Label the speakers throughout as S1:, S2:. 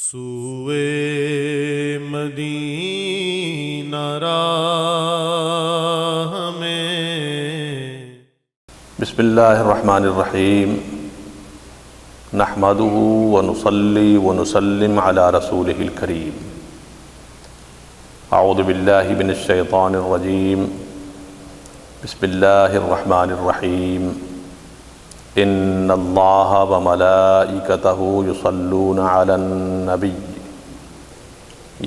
S1: سوئے مدینہ راہ میں۔
S2: بسم اللہ الرحمن الرحیم، نحمدہ ونصلی ونسلم علی رسولہ الکریم۔ اعوذ باللہ من الشیطان الرجیم، بسم اللہ الرحمن الرحیم۔ ان اللہ وملائکتہ یصلون علی النبی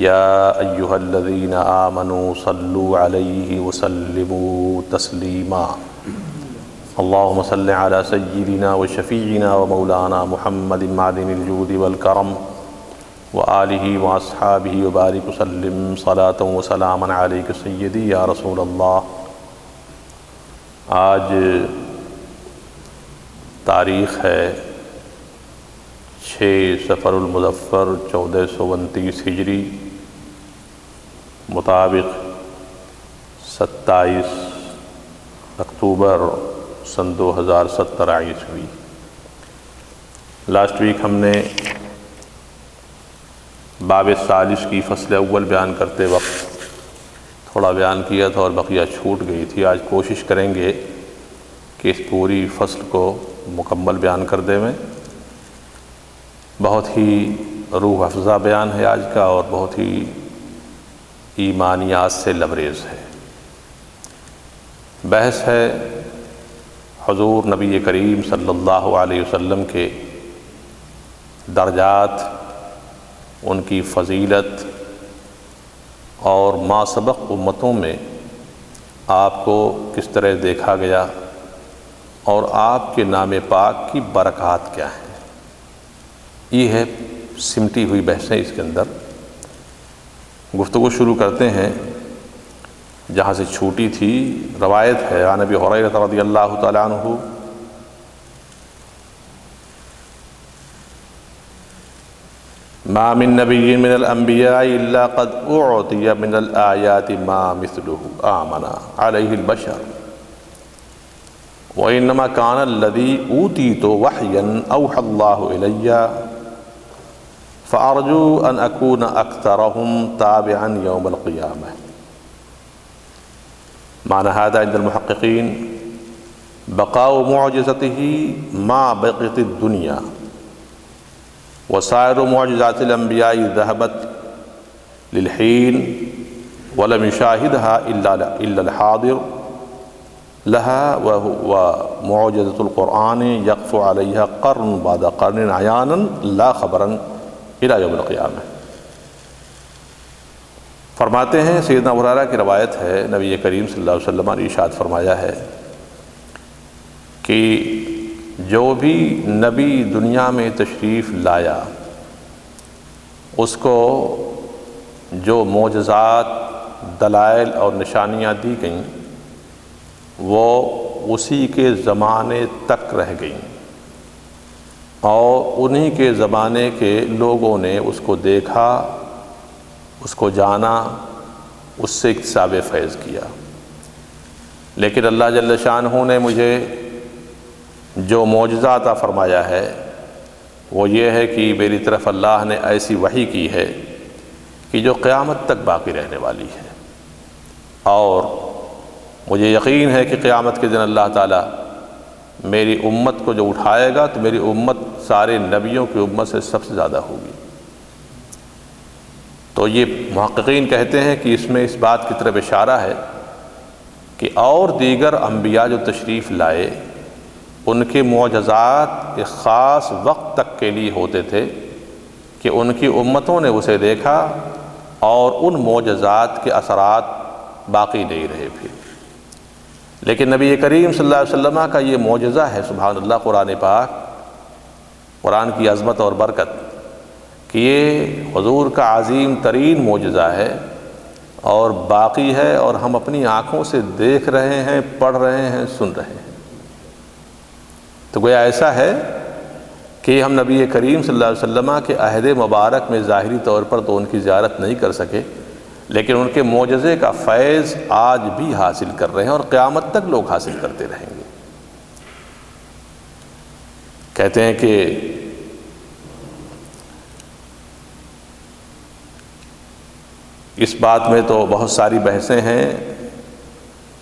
S2: یا ایہا الذین آمنوا صلوا علیہ وسلموا تسلیما۔ اللہم صل علی سیدنا وشفیعنا ومولانا محمد معدن الجود والکرم وآلہ واصحابہ وبارک وسلم صلاۃ وسلاما علیک سیدی یا رسول اللہ۔ آج تاریخ ہے 6 صفر المظفر 1429 ہجری، مطابق 27 اکتوبر سن 2017 عیسوی۔ لاسٹ ویک ہم نے باب ثالث کی فصل اول بیان کرتے وقت تھوڑا بیان کیا تھا اور بقیہ چھوٹ گئی تھی۔ آج کوشش کریں گے کہ اس پوری فصل کو مکمل بیان کر دیں میں۔ بہت ہی روح افزا بیان ہے آج کا اور بہت ہی ایمانیات سے لبریز ہے۔ بحث ہے حضور نبی کریم صلی اللہ علیہ وسلم کے درجات، ان کی فضیلت اور ما سبق امتوں میں آپ کو کس طرح دیکھا گیا اور آپ کے نام پاک کی برکات کیا ہیں۔ یہ ہے سمٹی ہوئی بحثیں اس کے اندر۔ گفتگو شروع کرتے ہیں جہاں سے چھوٹی تھی۔ روایت ہے عن ابی ہریرہ رضی اللہ تعالیٰ عنہ ما من نبی من الانبیاء الا قد اعطی من الآیات ما مثلہ آمن علیہ البشر وَإِنَّمَا كَانَ الَّذِي أُوتِيتُ وَحْيًا أَوْحَى اللَّهُ إِلَيَّ فَأَرْجُو أَنْ أَكُونَ أَكْثَرَهُمْ تَابِعًا يَوْمَ الْقِيَامَةِ۔ معنى هذا عند المحققين بقاء معجزته ما بقيت الدنيا، وسائر معجزات الأنبياء ذهبت للحين ولم يشاهدها إلا الحاضر لها، ومعجزة القرآن يقف عليها قرن بعد قرن عيانا لا خبرا إلى يوم القيامة۔ فرماتے ہیں سیدنا ابو ہریرہ کی روایت ہے، نبی کریم صلی اللہ علیہ وسلم نے ارشاد فرمایا ہے کہ جو بھی نبی دنیا میں تشریف لایا اس کو جو معجزات، دلائل اور نشانیاں دی گئیں وہ اسی کے زمانے تک رہ گئیں اور انہی کے زمانے کے لوگوں نے اس کو دیکھا، اس کو جانا، اس سے اکتساب فیض کیا۔ لیکن اللہ جل شانہ نے مجھے جو معجزہ عطا فرمایا ہے وہ یہ ہے کہ میری طرف اللہ نے ایسی وحی کی ہے کہ جو قیامت تک باقی رہنے والی ہے، اور مجھے یقین ہے کہ قیامت کے دن اللہ تعالیٰ میری امت کو جو اٹھائے گا تو میری امت سارے نبیوں کی امت سے سب سے زیادہ ہوگی۔ تو یہ محققین کہتے ہیں کہ اس میں اس بات کی طرف اشارہ ہے کہ اور دیگر انبیاء جو تشریف لائے ان کے معجزات ایک خاص وقت تک کے لیے ہوتے تھے کہ ان کی امتوں نے اسے دیکھا اور ان معجزات کے اثرات باقی نہیں رہے پھر۔ لیکن نبی کریم صلی اللہ علیہ وسلم کا یہ معجزہ ہے، سبحان اللہ، قرآن پاک، قرآن کی عظمت اور برکت، کہ یہ حضور کا عظیم ترین معجزہ ہے اور باقی ہے اور ہم اپنی آنکھوں سے دیکھ رہے ہیں، پڑھ رہے ہیں، سن رہے ہیں۔ تو گویا ایسا ہے کہ ہم نبی کریم صلی اللہ علیہ وسلم کے عہد مبارک میں ظاہری طور پر تو ان کی زیارت نہیں کر سکے، لیکن ان کے معجزے کا فیض آج بھی حاصل کر رہے ہیں اور قیامت تک لوگ حاصل کرتے رہیں گے۔ کہتے ہیں کہ اس بات میں تو بہت ساری بحثیں ہیں۔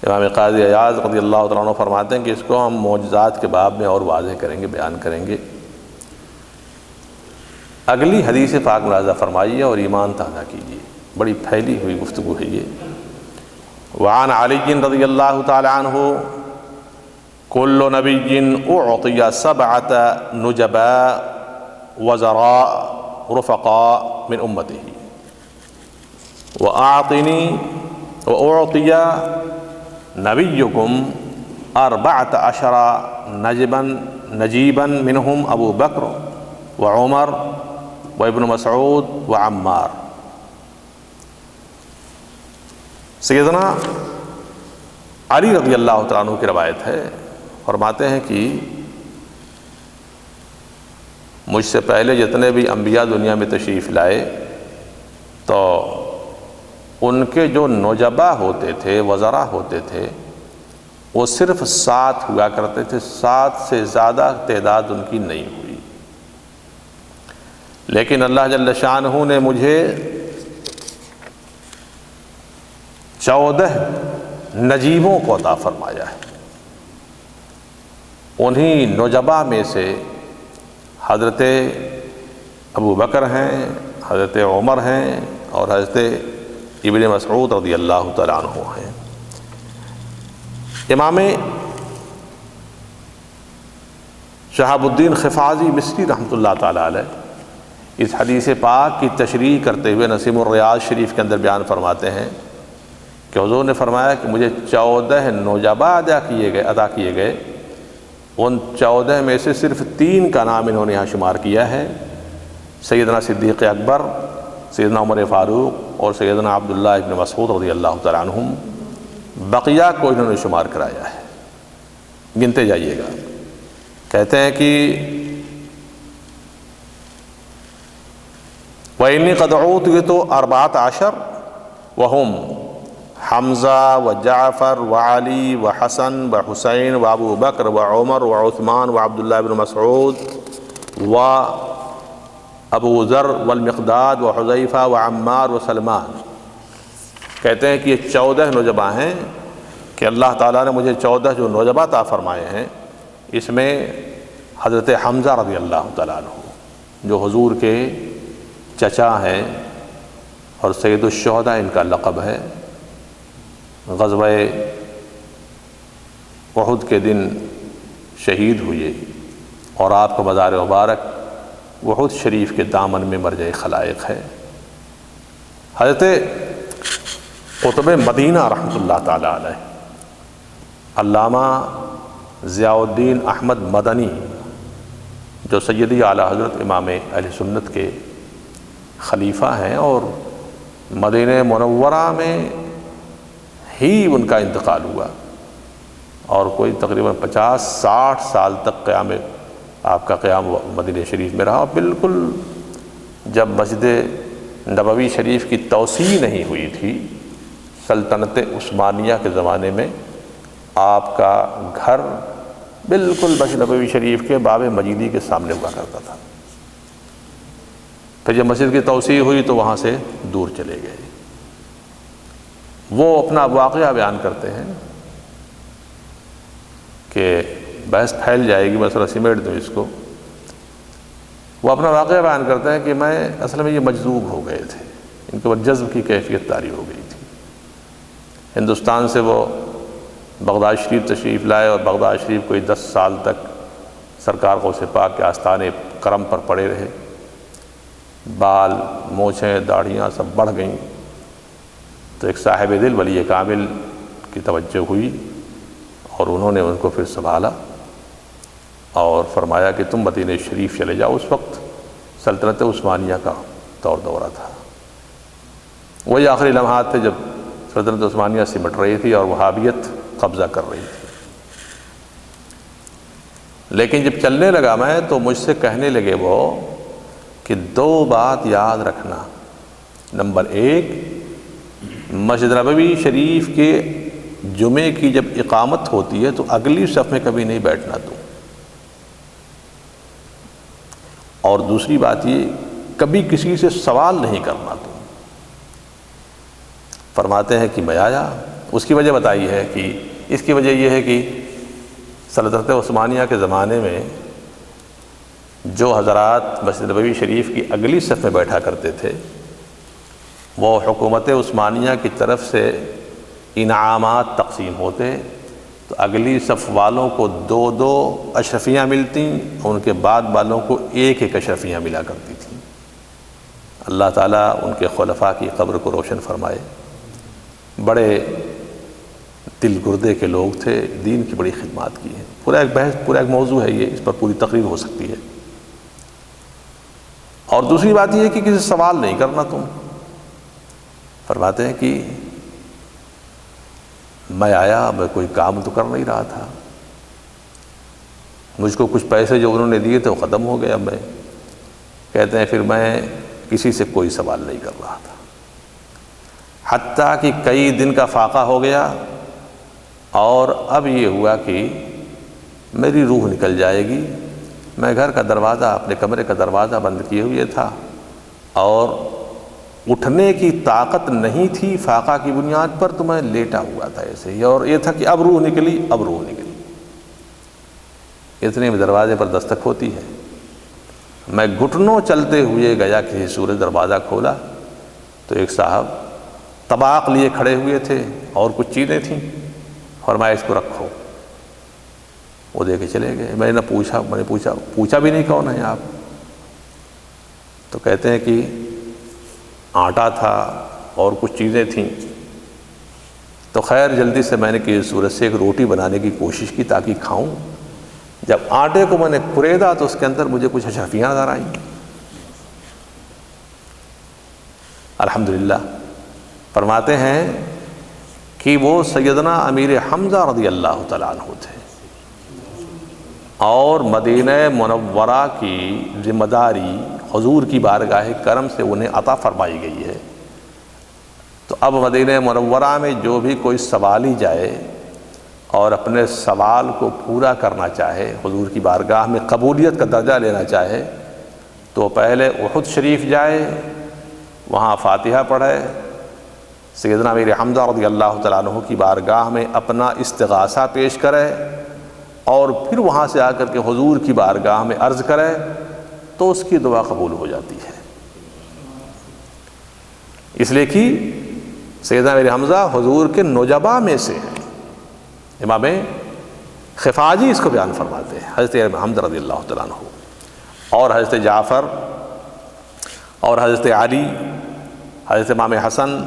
S2: امام قاضی ایاز رضی اللہ تعالیٰ عنہ فرماتے ہیں کہ اس کو ہم معجزات کے باب میں اور واضح کریں گے، بیان کریں گے۔ اگلی حدیث پاک ملاحظہ فرمائیے اور ایمان تازہ کیجیے، بڑی پھیلی ہوئی گفتگو ہے یہ۔ وعن علی رضی اللہ تعالی عنہ کل نبی اعطی سبعۃ نجباء وزراء رفقاء من امتہ واعطی نبیکم 14 نجیبا منہم ابو بکر وعمر وابن مسعود وعمار۔ سیدنا علی رضی اللہ تعالیٰ عنہ کی روایت ہے، فرماتے ہیں کہ مجھ سے پہلے جتنے بھی انبیاء دنیا میں تشریف لائے تو ان کے جو نجبا ہوتے تھے، وزراء ہوتے تھے، وہ صرف 7 ہوا کرتے تھے، 7 سے زیادہ تعداد ان کی نہیں ہوئی۔ لیکن اللہ جل شانہ نے مجھے 14 نجیبوں کو عطا فرمایا ہے۔ انہی نجبا میں سے حضرت ابو بکر ہیں، حضرت عمر ہیں اور حضرت ابن مسعود رضی اللہ تعالیٰ عنہ ہیں۔ امام شہاب الدین خفاضی مصری رحمۃ اللہ تعالیٰ علیہ اس حدیث پاک کی تشریح کرتے ہوئے نسیم الریاض شریف کے اندر بیان فرماتے ہیں کہ حضور نے فرمایا کہ مجھے 14 نجبا عطا کیے گئے، ان 14 میں سے صرف 3 کا نام انہوں نے یہاں شمار کیا ہے، سیدنا صدیق اکبر، سیدنا عمر فاروق اور سیدنا عبداللہ ابن مسعود رضی اللہ تعالیٰ عنہم۔ بقیہ کو انہوں نے شمار کرایا ہے، گنتے جائیے گا۔ کہتے ہیں کہ وَإِنِّي قَدْ أُوتِيتُ 14 وَهُمْ حمزہ وجعفر وعلی وحسن وحسین وابو بکر وعمر وعثمان وعبداللہ بن مسعود وابو ذر والمقداد وحذیفہ وعمار وسلمان۔ کہتے ہیں کہ یہ 14 نجبا ہیں کہ اللہ تعالیٰ نے مجھے 14 جو نجبا عطا فرمائے ہیں، اس میں حضرت حمزہ رضی اللہ تعالیٰ عنہ جو حضور کے چچا ہیں اور سید الشہداء ان کا لقب ہے، غزوہ احد کے دن شہید ہوئے اور آپ کا مزار مبارک احد شریف کے دامن میں مرجع خلائق ہے۔ حضرت قطب مدینہ رحمۃ اللہ تعالیٰ علیہ علامہ ضیاء الدین احمد مدنی جو سیدی اعلیٰ حضرت امام اہل سنت کے خلیفہ ہیں اور مدینہ منورہ میں ہی ان کا انتقال ہوا اور کوئی تقریباً 50-60 سال تک آپ کا قیام مدینہ شریف میں رہا۔ بالکل جب مسجد نبوی شریف کی توسیع نہیں ہوئی تھی سلطنت عثمانیہ کے زمانے میں، آپ کا گھر بالکل مسجد نبوی شریف کے باب مجیدی کے سامنے ہوا کرتا تھا۔ پھر جب مسجد کی توسیع ہوئی تو وہاں سے دور چلے گئے۔ وہ اپنا واقعہ بیان کرتے ہیں کہ بحث پھیل جائے گی، مسئلہ سمیٹ دوں اس کو۔ وہ اپنا واقعہ بیان کرتے ہیں کہ میں اصل میں یہ مجذوب ہو گئے تھے، ان کے اوپر جذب کی کیفیت طاری ہو گئی تھی۔ ہندوستان سے وہ بغداد شریف تشریف لائے اور بغداد شریف کوئی 10 سال تک سرکار غوث پاک کے آستانے کرم پر پڑے رہے۔ بال، مونچھیں، داڑھیاں سب بڑھ گئیں تو ایک صاحب دل ولی کامل کی توجہ ہوئی اور انہوں نے ان کو پھر سنبھالا اور فرمایا کہ تم مدینہ شریف چلے جاؤ۔ اس وقت سلطنت عثمانیہ کا دورہ تھا، وہی آخری لمحات تھے جب سلطنت عثمانیہ سمٹ رہی تھی اور وہابیت قبضہ کر رہی تھی۔ لیکن جب چلنے لگا میں تو مجھ سے کہنے لگے وہ کہ 2 بات یاد رکھنا۔ نمبر 1، مسجد نبوی شریف کے جمعے کی جب اقامت ہوتی ہے تو اگلی صف میں کبھی نہیں بیٹھنا تو، اور دوسری بات یہ کبھی کسی سے سوال نہیں کرنا تو۔ فرماتے ہیں کہ میں آیا. اس کی وجہ بتائی ہے کہ اس کی وجہ یہ ہے کہ سلطنت عثمانیہ کے زمانے میں جو حضرات مسجد نبوی شریف کی اگلی صف میں بیٹھا کرتے تھے وہ حکومت عثمانیہ کی طرف سے انعامات تقسیم ہوتے تو اگلی صف والوں کو 2 اشرفیاں ملتیں اور ان کے بعد والوں کو 1 اشرفیاں ملا کرتی تھیں. اللہ تعالیٰ ان کے خلفاء کی قبر کو روشن فرمائے. بڑے دل گردے کے لوگ تھے, دین کی بڑی خدمات کی ہیں. پورا ایک بحث, پورا ایک موضوع ہے یہ, اس پر پوری تقریر ہو سکتی ہے. اور دوسری بات یہ ہے کہ کسی سے سوال نہیں کرنا تم. فرماتے ہیں کہ میں آیا, میں کوئی کام تو کر نہیں رہا تھا, مجھ کو کچھ پیسے جو انہوں نے دیے تھے وہ ختم ہو گئے. اب میں کہتے ہیں پھر میں کسی سے کوئی سوال نہیں کر رہا تھا, حتیٰ کہ کئی دن کا فاقہ ہو گیا اور اب یہ ہوا کہ میری روح نکل جائے گی. میں گھر کا دروازہ, اپنے کمرے کا دروازہ بند کیے ہوئے تھا اور اٹھنے کی طاقت نہیں تھی فاقہ کی بنیاد پر, تو میں لیٹا ہوا تھا ایسے ہی, اور یہ تھا کہ اب روح نکلی, اب روح نکلی. اتنے میں دروازے پر دستک ہوتی ہے. میں گھٹنوں چلتے ہوئے گیا کسی صورت, دروازہ کھولا تو ایک صاحب طباق لیے کھڑے ہوئے تھے اور کچھ چیزیں تھیں. فرمایا اس کو رکھو. وہ دے کے چلے گئے. میں نے پوچھا بھی نہیں کون ہیں آپ. تو کہتے ہیں کہ آٹا تھا اور کچھ چیزیں تھیں. تو خیر جلدی سے میں نے کسی صورت سے ایک روٹی بنانے کی کوشش کی تاکہ کھاؤں. جب آٹے کو میں نے کریدا تو اس کے اندر مجھے کچھ اشرفیاں نظر آئیں. الحمدللہ. فرماتے ہیں کہ وہ سیدنا امیر حمزہ رضی اللہ تعالیٰ عنہ تھے اور مدینہ منورہ کی ذمہ داری حضور کی بارگاہ کرم سے انہیں عطا فرمائی گئی ہے. تو اب مدینہ منورہ میں جو بھی کوئی سوالی جائے اور اپنے سوال کو پورا کرنا چاہے, حضور کی بارگاہ میں قبولیت کا درجہ لینا چاہے, تو پہلے احد شریف جائے, وہاں فاتحہ پڑھے, سیدنا امیر حمزہ رضی اللہ تعالیٰ عنہ کی بارگاہ میں اپنا استغاثہ پیش کرے اور پھر وہاں سے آ کر کے حضور کی بارگاہ میں عرض کرے تو اس کی دعا قبول ہو جاتی ہے. اس لیے کہ سیدنا امیر حمزہ حضور کے نجبا میں سے ہیں. امام خفاجی اس کو بیان فرماتے ہیں, حضرت امیر حمزہ رضی اللہ تعالیٰ عنہ اور حضرت جعفر اور حضرت علی, حضرت امام حسن,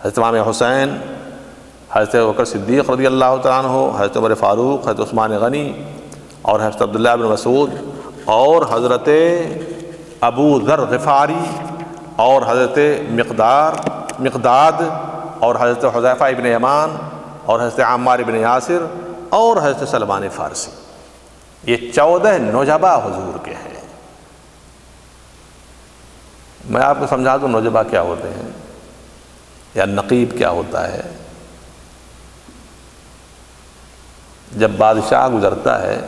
S2: حضرت امام حسین, حضرت ابوبکر صدیق رضی اللہ تعالیٰ عنہ, حضرت عمر فاروق, حضرت عثمان غنی اور حضرت عبداللہ بن مسعود اور حضرت ابو ذر غفاری اور حضرت مقداد اور حضرت حذیفہ ابن یمان اور حضرت عمار ابن یاسر اور حضرت سلمان فارسی. یہ 14 نجبا حضور کے ہیں. میں آپ کو سمجھا دوں نجبا کیا ہوتے ہیں یا نقیب کیا ہوتا ہے. جب بادشاہ گزرتا ہے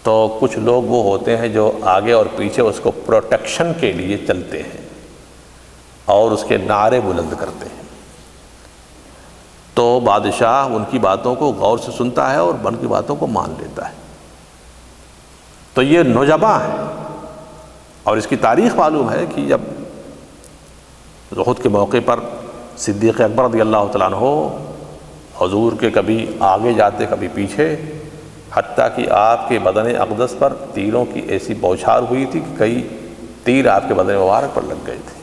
S2: تو کچھ لوگ وہ ہوتے ہیں جو آگے اور پیچھے اس کو پروٹیکشن کے لیے چلتے ہیں اور اس کے نعرے بلند کرتے ہیں. تو بادشاہ ان کی باتوں کو غور سے سنتا ہے اور ان کی باتوں کو مان لیتا ہے. تو یہ نجبا ہیں. اور اس کی تاریخ معلوم ہے کہ جب احد کے موقع پر صدیق اکبر رضی اللہ تعالیٰ عنہ حضور کے کبھی آگے جاتے کبھی پیچھے, حتیٰ کہ آپ کے بدن اقدس پر تیروں کی ایسی بوچھار ہوئی تھی کہ کئی تیر آپ کے بدن مبارک پر لگ گئے تھے.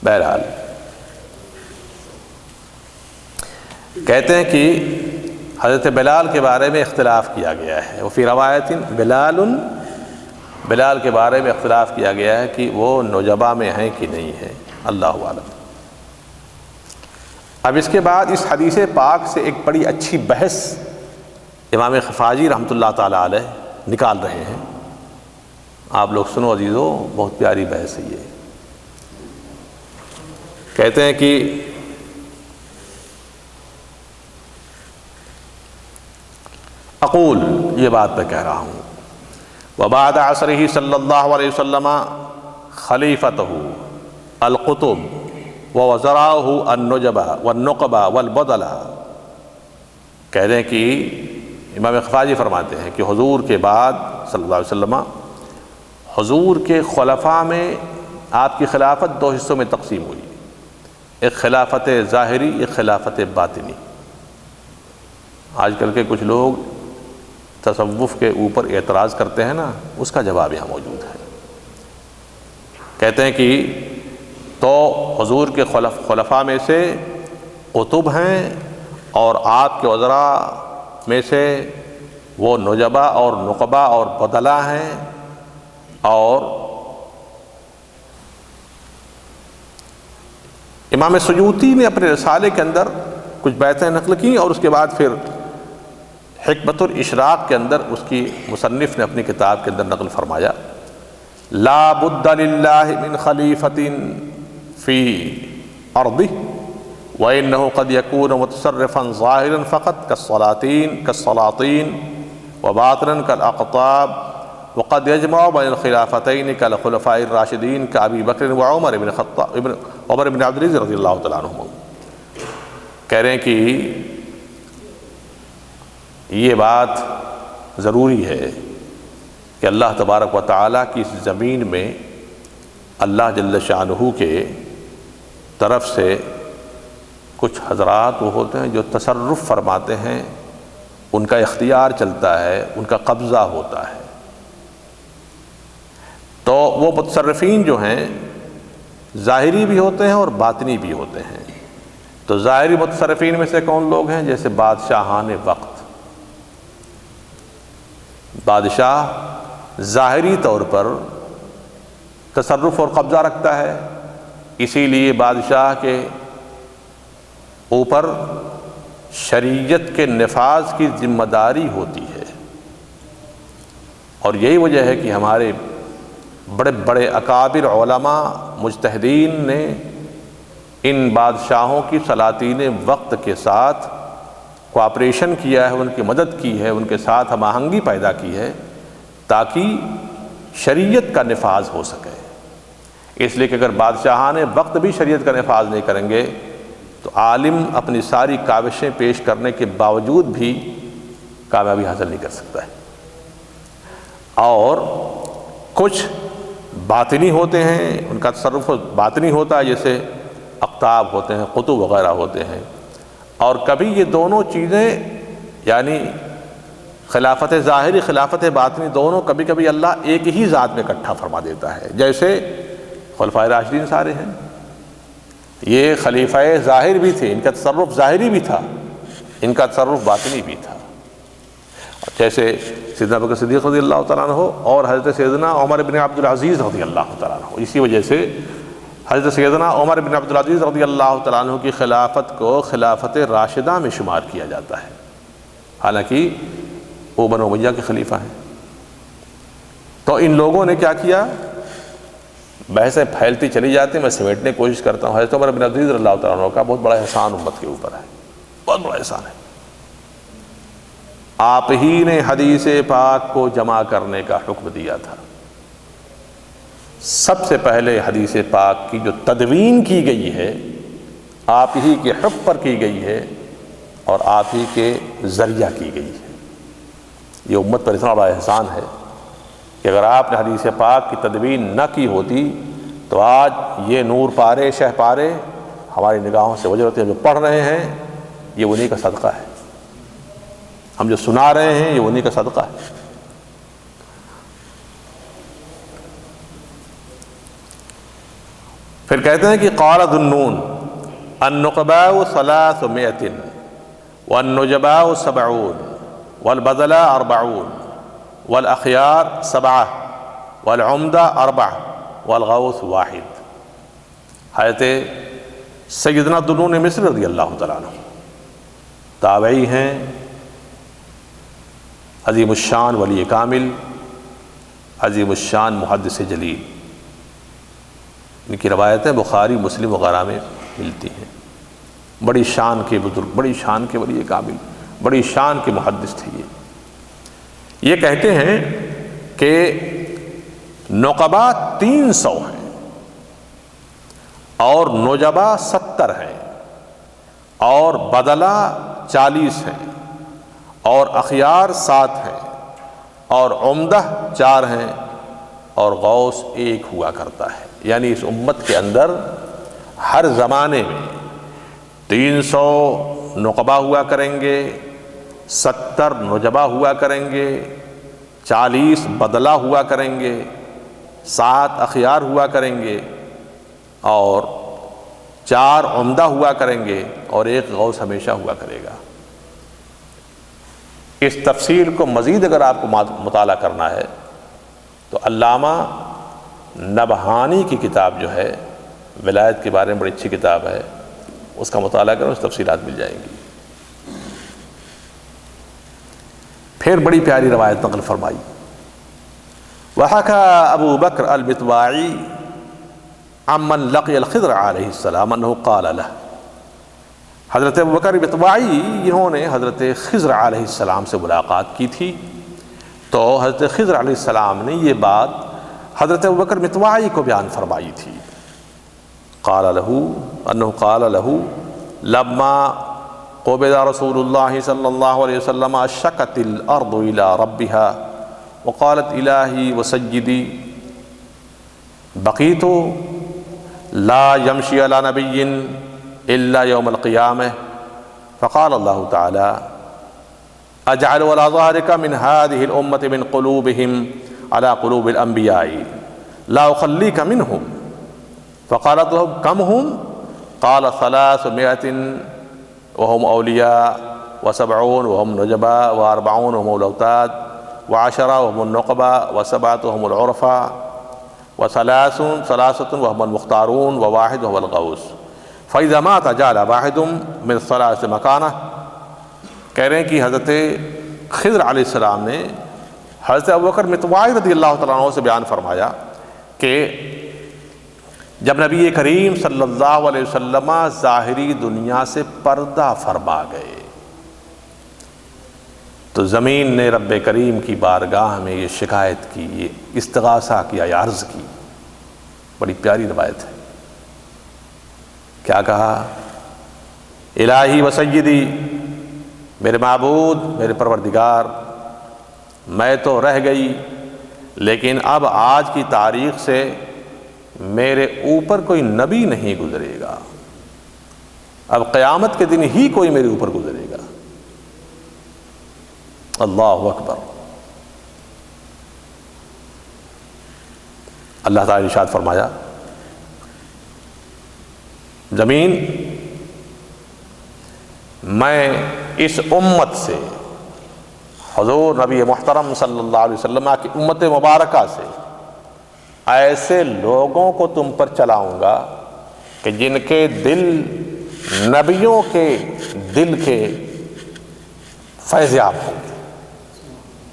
S2: بہرحال کہتے ہیں کہ حضرت بلال کے بارے میں اختلاف کیا گیا ہے. وہ فی روایت بلال کے بارے میں اختلاف کیا گیا ہے کہ وہ نجبا میں ہیں کہ نہیں ہیں, اللہ اعلم. اب اس کے بعد اس حدیث پاک سے ایک بڑی اچھی بحث امام خفاجی رحمۃ اللہ تعالیٰ علیہ نکال رہے ہیں. آپ لوگ سنو عزیزو, بہت پیاری بحث ہے یہ. کہتے ہیں کہ اقول, یہ بات میں کہہ رہا ہوں, وبعد عصرہ صلی اللہ علیہ وسلم خلیفتہ القطب وَوَزَرَاهُ النُّجَبَ وَالنُّقَبَ وَالْبَدَلَ، کہہ رہے ہیں کہ امام خفاجی فرماتے ہیں کہ حضور کے بعد صلی اللہ علیہ وسلم حضور کے خلفاء میں آپ کی خلافت دو حصوں میں تقسیم ہوئی، ایک خلافت ظاہری، ایک خلافت باطنی۔ آج کل کے کچھ لوگ تصوف کے اوپر اعتراض کرتے ہیں نا، اس کا جواب یہاں موجود ہے۔ کہتے ہیں کہ تو حضور کے خلفاء میں سے قطب ہیں، اور آپ کے وزراء میں سے وہ نجبا اور نقبا اور بدلا ہیں، اور امام سیوطی نے اپنے رسالے کے اندر کچھ بیتیں نقل کی، اور اس کے بعد پھر حکمت الاشراق کے اندر اس کی مصنف نے اپنی کتاب کے اندر نقل فرمایا، لا بد للہ من خلیفۃ فی ارضہ وانہ قد یکون متصرفا ظاہرا فقط کالسلاطین وباطنا کالاقطاب وقد یجمع بین الخلافتین کالخلفاء الراشدین کابی بکر وعمر بن عبد العزیز رضی اللہ تعالیٰ عنہم۔ کہہ رہے ہیں کہ یہ بات ضروری ہے کہ اللہ تبارک و تعالیٰ کی اس زمین میں اللہ جل شانہ کے طرف سے کچھ حضرات وہ ہوتے ہیں جو تصرف فرماتے ہیں، ان کا اختیار چلتا ہے، ان کا قبضہ ہوتا ہے۔ تو وہ متصرفین جو ہیں ظاہری بھی ہوتے ہیں اور باطنی بھی ہوتے ہیں۔ تو ظاہری متصرفین میں سے کون لوگ ہیں؟ جیسے بادشاہان وقت۔ بادشاہ ظاہری طور پر تصرف اور قبضہ رکھتا ہے، اسی لیے بادشاہ کے اوپر شریعت کے نفاذ کی ذمہ داری ہوتی ہے، اور یہی وجہ ہے کہ ہمارے بڑے بڑے اکابر علماء مجتہدین نے ان بادشاہوں کی سلاطین وقت کے ساتھ کوآپریشن کیا ہے، ان کی مدد کی ہے، ان کے ساتھ ہم آہنگی پیدا کی ہے تاکہ شریعت کا نفاذ ہو سکے۔ اس لیے کہ اگر بادشاہان وقت بھی شریعت کا نفاذ نہیں کریں گے تو عالم اپنی ساری کاوشیں پیش کرنے کے باوجود بھی کامیابی حاصل نہیں کر سکتا ہے۔ اور کچھ باطنی ہوتے ہیں، ان کا تصرف باطنی ہوتا ہے، جیسے اقطاب ہوتے ہیں، قطب وغیرہ ہوتے ہیں، اور کبھی یہ دونوں چیزیں یعنی خلافت ظاہری خلافت باطنی دونوں کبھی کبھی اللہ ایک ہی ذات میں اکٹھا فرما دیتا ہے۔ جیسے خلفائے راشدین سارے ہیں، یہ خلیفہ ظاہر بھی تھے، ان کا تصرف ظاہری بھی تھا، ان کا تصرف باطنی بھی تھا۔ جیسے سیدنا ابوبکر صدیق رضی اللہ تعالیٰ عنہ اور حضرت سیدنا عمر بن عبد العزیز رضی اللہ تعالیٰ عنہ، اسی وجہ سے حضرت سیدنا عمر بن عبد العزیز رضی اللہ تعالیٰ عنہ کی خلافت کو خلافت راشدہ میں شمار کیا جاتا ہے، حالانکہ وہ بنو امیہ کے خلیفہ ہیں۔ تو ان لوگوں نے کیا کیا؟ بحثیں پھیلتی چلی جاتی، میں سمیٹنے کی کوشش کرتا ہوں۔ حضرت عمر بن عبد العزیز رضی اللہ تعالیٰ عنہ کا بہت بڑا احسان امت کے اوپر ہے، بہت بڑا احسان ہے۔ آپ ہی نے حدیث پاک کو جمع کرنے کا حکم دیا تھا۔ سب سے پہلے حدیث پاک کی جو تدوین کی گئی ہے آپ ہی کے حکم پر کی گئی ہے، اور آپ ہی کے ذریعہ کی گئی ہے۔ یہ امت پر اتنا بڑا احسان ہے کہ اگر آپ نے حدیث پاک کی تدوین نہ کی ہوتی تو آج یہ نور پارے شہ پارے ہماری نگاہوں سے اوجھل ہوتے ہیں۔ جو پڑھ رہے ہیں یہ انہی کا صدقہ ہے، ہم جو سنا رہے ہیں یہ انہی کا صدقہ ہے۔ پھر کہتے ہیں کہ قال ذو النون النقباء 300 والنجباء 70 والبدلاء 40 والاخیار 7 والعمدہ 4 والغوث 1۔ حضرت سیدنا ذو النون مصری رضی اللہ تعالیٰ عنہ تابعی ہیں، عظیم الشان ولی کامل، عظیم الشان محدث جلیل۔ ان کی روایتیں بخاری مسلم وغیرہ میں ملتی ہیں۔ بڑی شان کے بزرگ، بڑی شان کے ولی کامل، بڑی شان کے محدث تھے۔ یہ کہتے ہیں کہ نقبا 300 ہیں اور نجبا 70 ہیں، اور بدلہ 40 ہیں، اور اخیار 7 ہیں، اور عمدہ 4 ہیں، اور غوث 1 ہوا کرتا ہے۔ یعنی اس امت کے اندر ہر زمانے میں 300 نقبہ ہوا کریں گے، 70 نجبہ ہوا کریں گے، 40 بدلہ ہوا کریں گے، 7 اخیار ہوا کریں گے، اور 4 عمدہ ہوا کریں گے، اور 1 غوث ہمیشہ ہوا کرے گا۔ اس تفصیل کو مزید اگر آپ کو مطالعہ کرنا ہے تو علامہ نبہانی کی کتاب جو ہے ولایت کے بارے میں بڑی اچھی کتاب ہے، اس کا مطالعہ کریں، اس تفصیلات مل جائیں گی۔ پھر بڑی پیاری روایت نقل فرمائی، وحکى ابو بکر البتواعی عمن لقی الخضر علیہ السلام انہ قال له، حضرت ابو بکر بتواعی انہوں نے حضرت خضر علیہ السلام سے ملاقات کی تھی، تو حضرت خضر علیہ السلام نے یہ بات حضرت ابو بکر بتواعی کو بیان فرمائی تھی۔ قال له انہ قال له لما قبض رسول اللہ صلی اللہ علیہ وسلم شکت الارض الى ربها وقالت الہی وسیدی بقیت لا يمشي على نبی الا یوم القیامہ فقال اللہ تعالی اجعل على ظهرك من هذه الامة من قلوبهم على قلوب الانبیاء لا اخلیک منهم فقالت له كم هم قال 300 وهم اولیاء و70 وهم نجباء و40 وهم الاوتاد و10 وهم النقباء و7 وهم العرفاء و3 وهم المختارون و1 وهو الغوث فإذا مات جعل واحد من الثلاث مکانہ۔ کہہ رہے ہیں کہ حضرت خضر علیہ السلام نے حضرت ابوبکر متواعی رضی اللہ تعالیٰ عنہ سے بیان فرمایا کہ جب نبی کریم صلی اللہ علیہ وسلم ظاہری دنیا سے پردہ فرما گئے تو زمین نے رب کریم کی بارگاہ میں یہ شکایت کی، یہ استغاثہ کیا، یہ عرض کی۔ بڑی پیاری روایت ہے۔ کیا کہا؟ الہی و سیدی، میرے معبود، میرے پروردگار، میں تو رہ گئی لیکن اب آج کی تاریخ سے میرے اوپر کوئی نبی نہیں گزرے گا، اب قیامت کے دن ہی کوئی میرے اوپر گزرے گا۔ اللہ اکبر۔ اللہ تعالی نے ارشاد فرمایا زمین میں اس امت سے، حضور نبی محترم صلی اللہ علیہ وسلم کی امت مبارکہ سے ایسے لوگوں کو تم پر چلاؤں گا کہ جن کے دل نبیوں کے دل کے فیضیاب ہوں گے،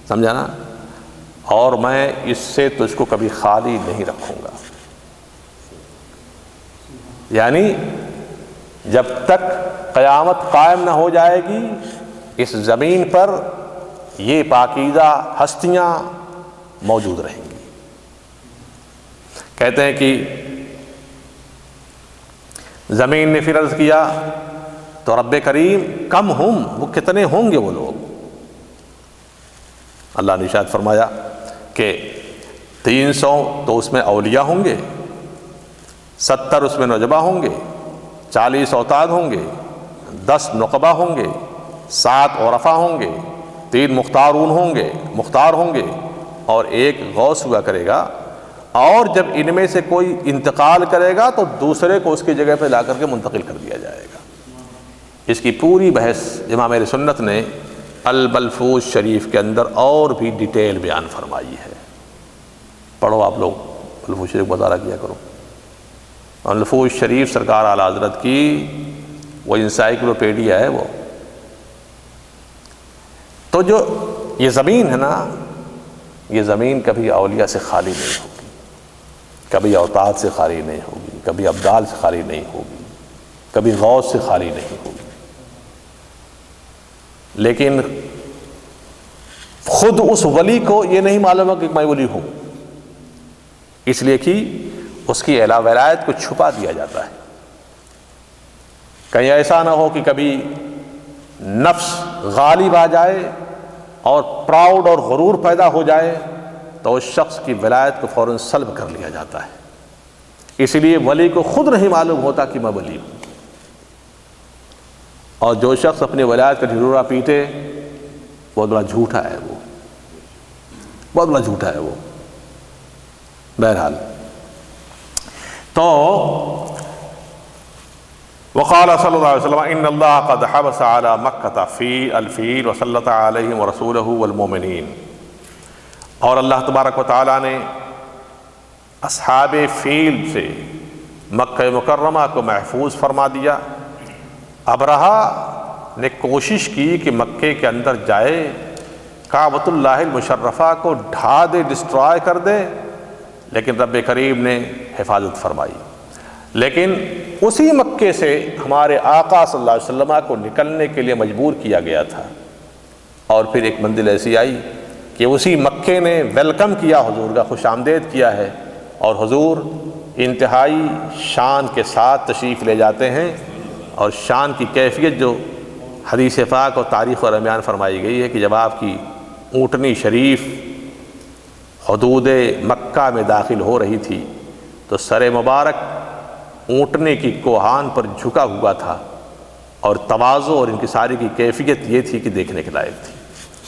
S2: سمجھا نا؟ اور میں اس سے تجھ کو کبھی خالی نہیں رکھوں گا۔ یعنی جب تک قیامت قائم نہ ہو جائے گی اس زمین پر یہ پاکیزہ ہستیاں موجود رہیں گی۔ کہتے ہیں کہ زمین نے پھر عرض کیا تو رب کریم کم ہم، وہ کتنے ہوں گے وہ لوگ؟ اللہ نے ارشاد فرمایا کہ 300 تو اس میں اولیاء ہوں گے، 70 اس میں نجبہ ہوں گے، 40 اوتاد ہوں گے، 10 نقبہ ہوں گے، 7 عرفا ہوں گے، 3 مختار ہوں گے، اور 1 غوث ہوا کرے گا۔ اور جب ان میں سے کوئی انتقال کرے گا تو دوسرے کو اس کی جگہ پہ لا کر کے منتقل کر دیا جائے گا۔ اس کی پوری بحث امام اہل سنت نے الملفوظ شریف کے اندر اور بھی ڈیٹیل بیان فرمائی ہے۔ پڑھو آپ لوگ ملفوظ شریف مطالعہ کیا کرو۔ ملفوظ شریف سرکار اعلیٰ حضرت کی وہ انسائکلوپیڈیا ہے وہ۔ تو جو یہ زمین ہے نا، یہ زمین کبھی اولیاء سے خالی نہیں ہوگی، کبھی اوتاد سے خالی نہیں ہوگی، کبھی ابدال سے خالی نہیں ہوگی، کبھی غوث سے خالی نہیں ہوگی۔ لیکن خود اس ولی کو یہ نہیں معلوم ہے کہ میں ولی ہوں، اس لیے کہ اس کی ولایت کو چھپا دیا جاتا ہے۔ کہیں ایسا نہ ہو کہ کبھی نفس غالب آ جائے اور پراؤڈ اور غرور پیدا ہو جائے تو اس شخص کی ولایت کو فوراً سلب کر لیا جاتا ہے۔ اس لیے ولی کو خود نہیں معلوم ہوتا کہ میں ولی ہوں، اور جو شخص اپنی ولایت کا ڈھنڈورا پیٹے بہت بڑا جھوٹا ہے، وہ بہت بڑا جھوٹا ہے وہ۔ بہرحال تو وقال صلی اللہ علیہ وسلم ان اللہ قد حبس علی مکہ الفیل وسلط علیہم ورسولہ والمؤمنین، اور اللہ تبارک و تعالیٰ نے اصحاب فیل سے مکہ مکرمہ کو محفوظ فرما دیا۔ ابرہہ نے کوشش کی کہ مکے کے اندر جائے، کعبۃ اللہ المشرفہ کو ڈھا دے، ڈسٹرائے کر دے، لیکن رب کریم نے حفاظت فرمائی۔ لیکن اسی مکے سے ہمارے آقا صلی اللہ علیہ وسلم کو نکلنے کے لیے مجبور کیا گیا تھا، اور پھر ایک منزل ایسی آئی کہ اسی مکے نے ویلکم کیا، حضور کا خوش آمدید کیا ہے، اور حضور انتہائی شان کے ساتھ تشریف لے جاتے ہیں، اور شان کی کیفیت جو حدیث پاک اور تاریخ اور بیان فرمائی گئی ہے کہ جب آپ کی اونٹنی شریف حدود مکہ میں داخل ہو رہی تھی تو سر مبارک اونٹنے کی کوہان پر جھکا ہوا تھا، اور تواضع اور انکساری کی کیفیت یہ تھی کہ دیکھنے کے لائق تھی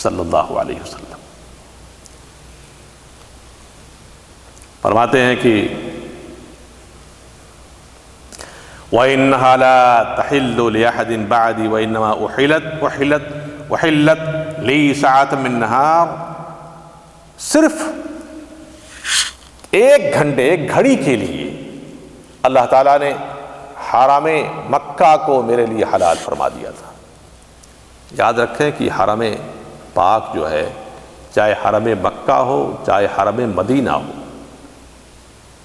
S2: صلی اللہ علیہ وسلم۔ فرماتے ہیں کہ وَإِنَّهَا لَا تَحِلُّ لِأَحَدٍ بَعْدِي وَإِنَّمَا أُحِلَّتْ لِي سَاعَةً مِّن نَّهَارٍ، صرف ایک گھنٹے، ایک گھڑی کے لیے اللہ تعالیٰ نے حرم مکہ کو میرے لیے حلال فرما دیا تھا۔ یاد رکھیں کہ حرم پاک جو ہے، چاہے حرم مکہ ہو چاہے حرم مدینہ ہو،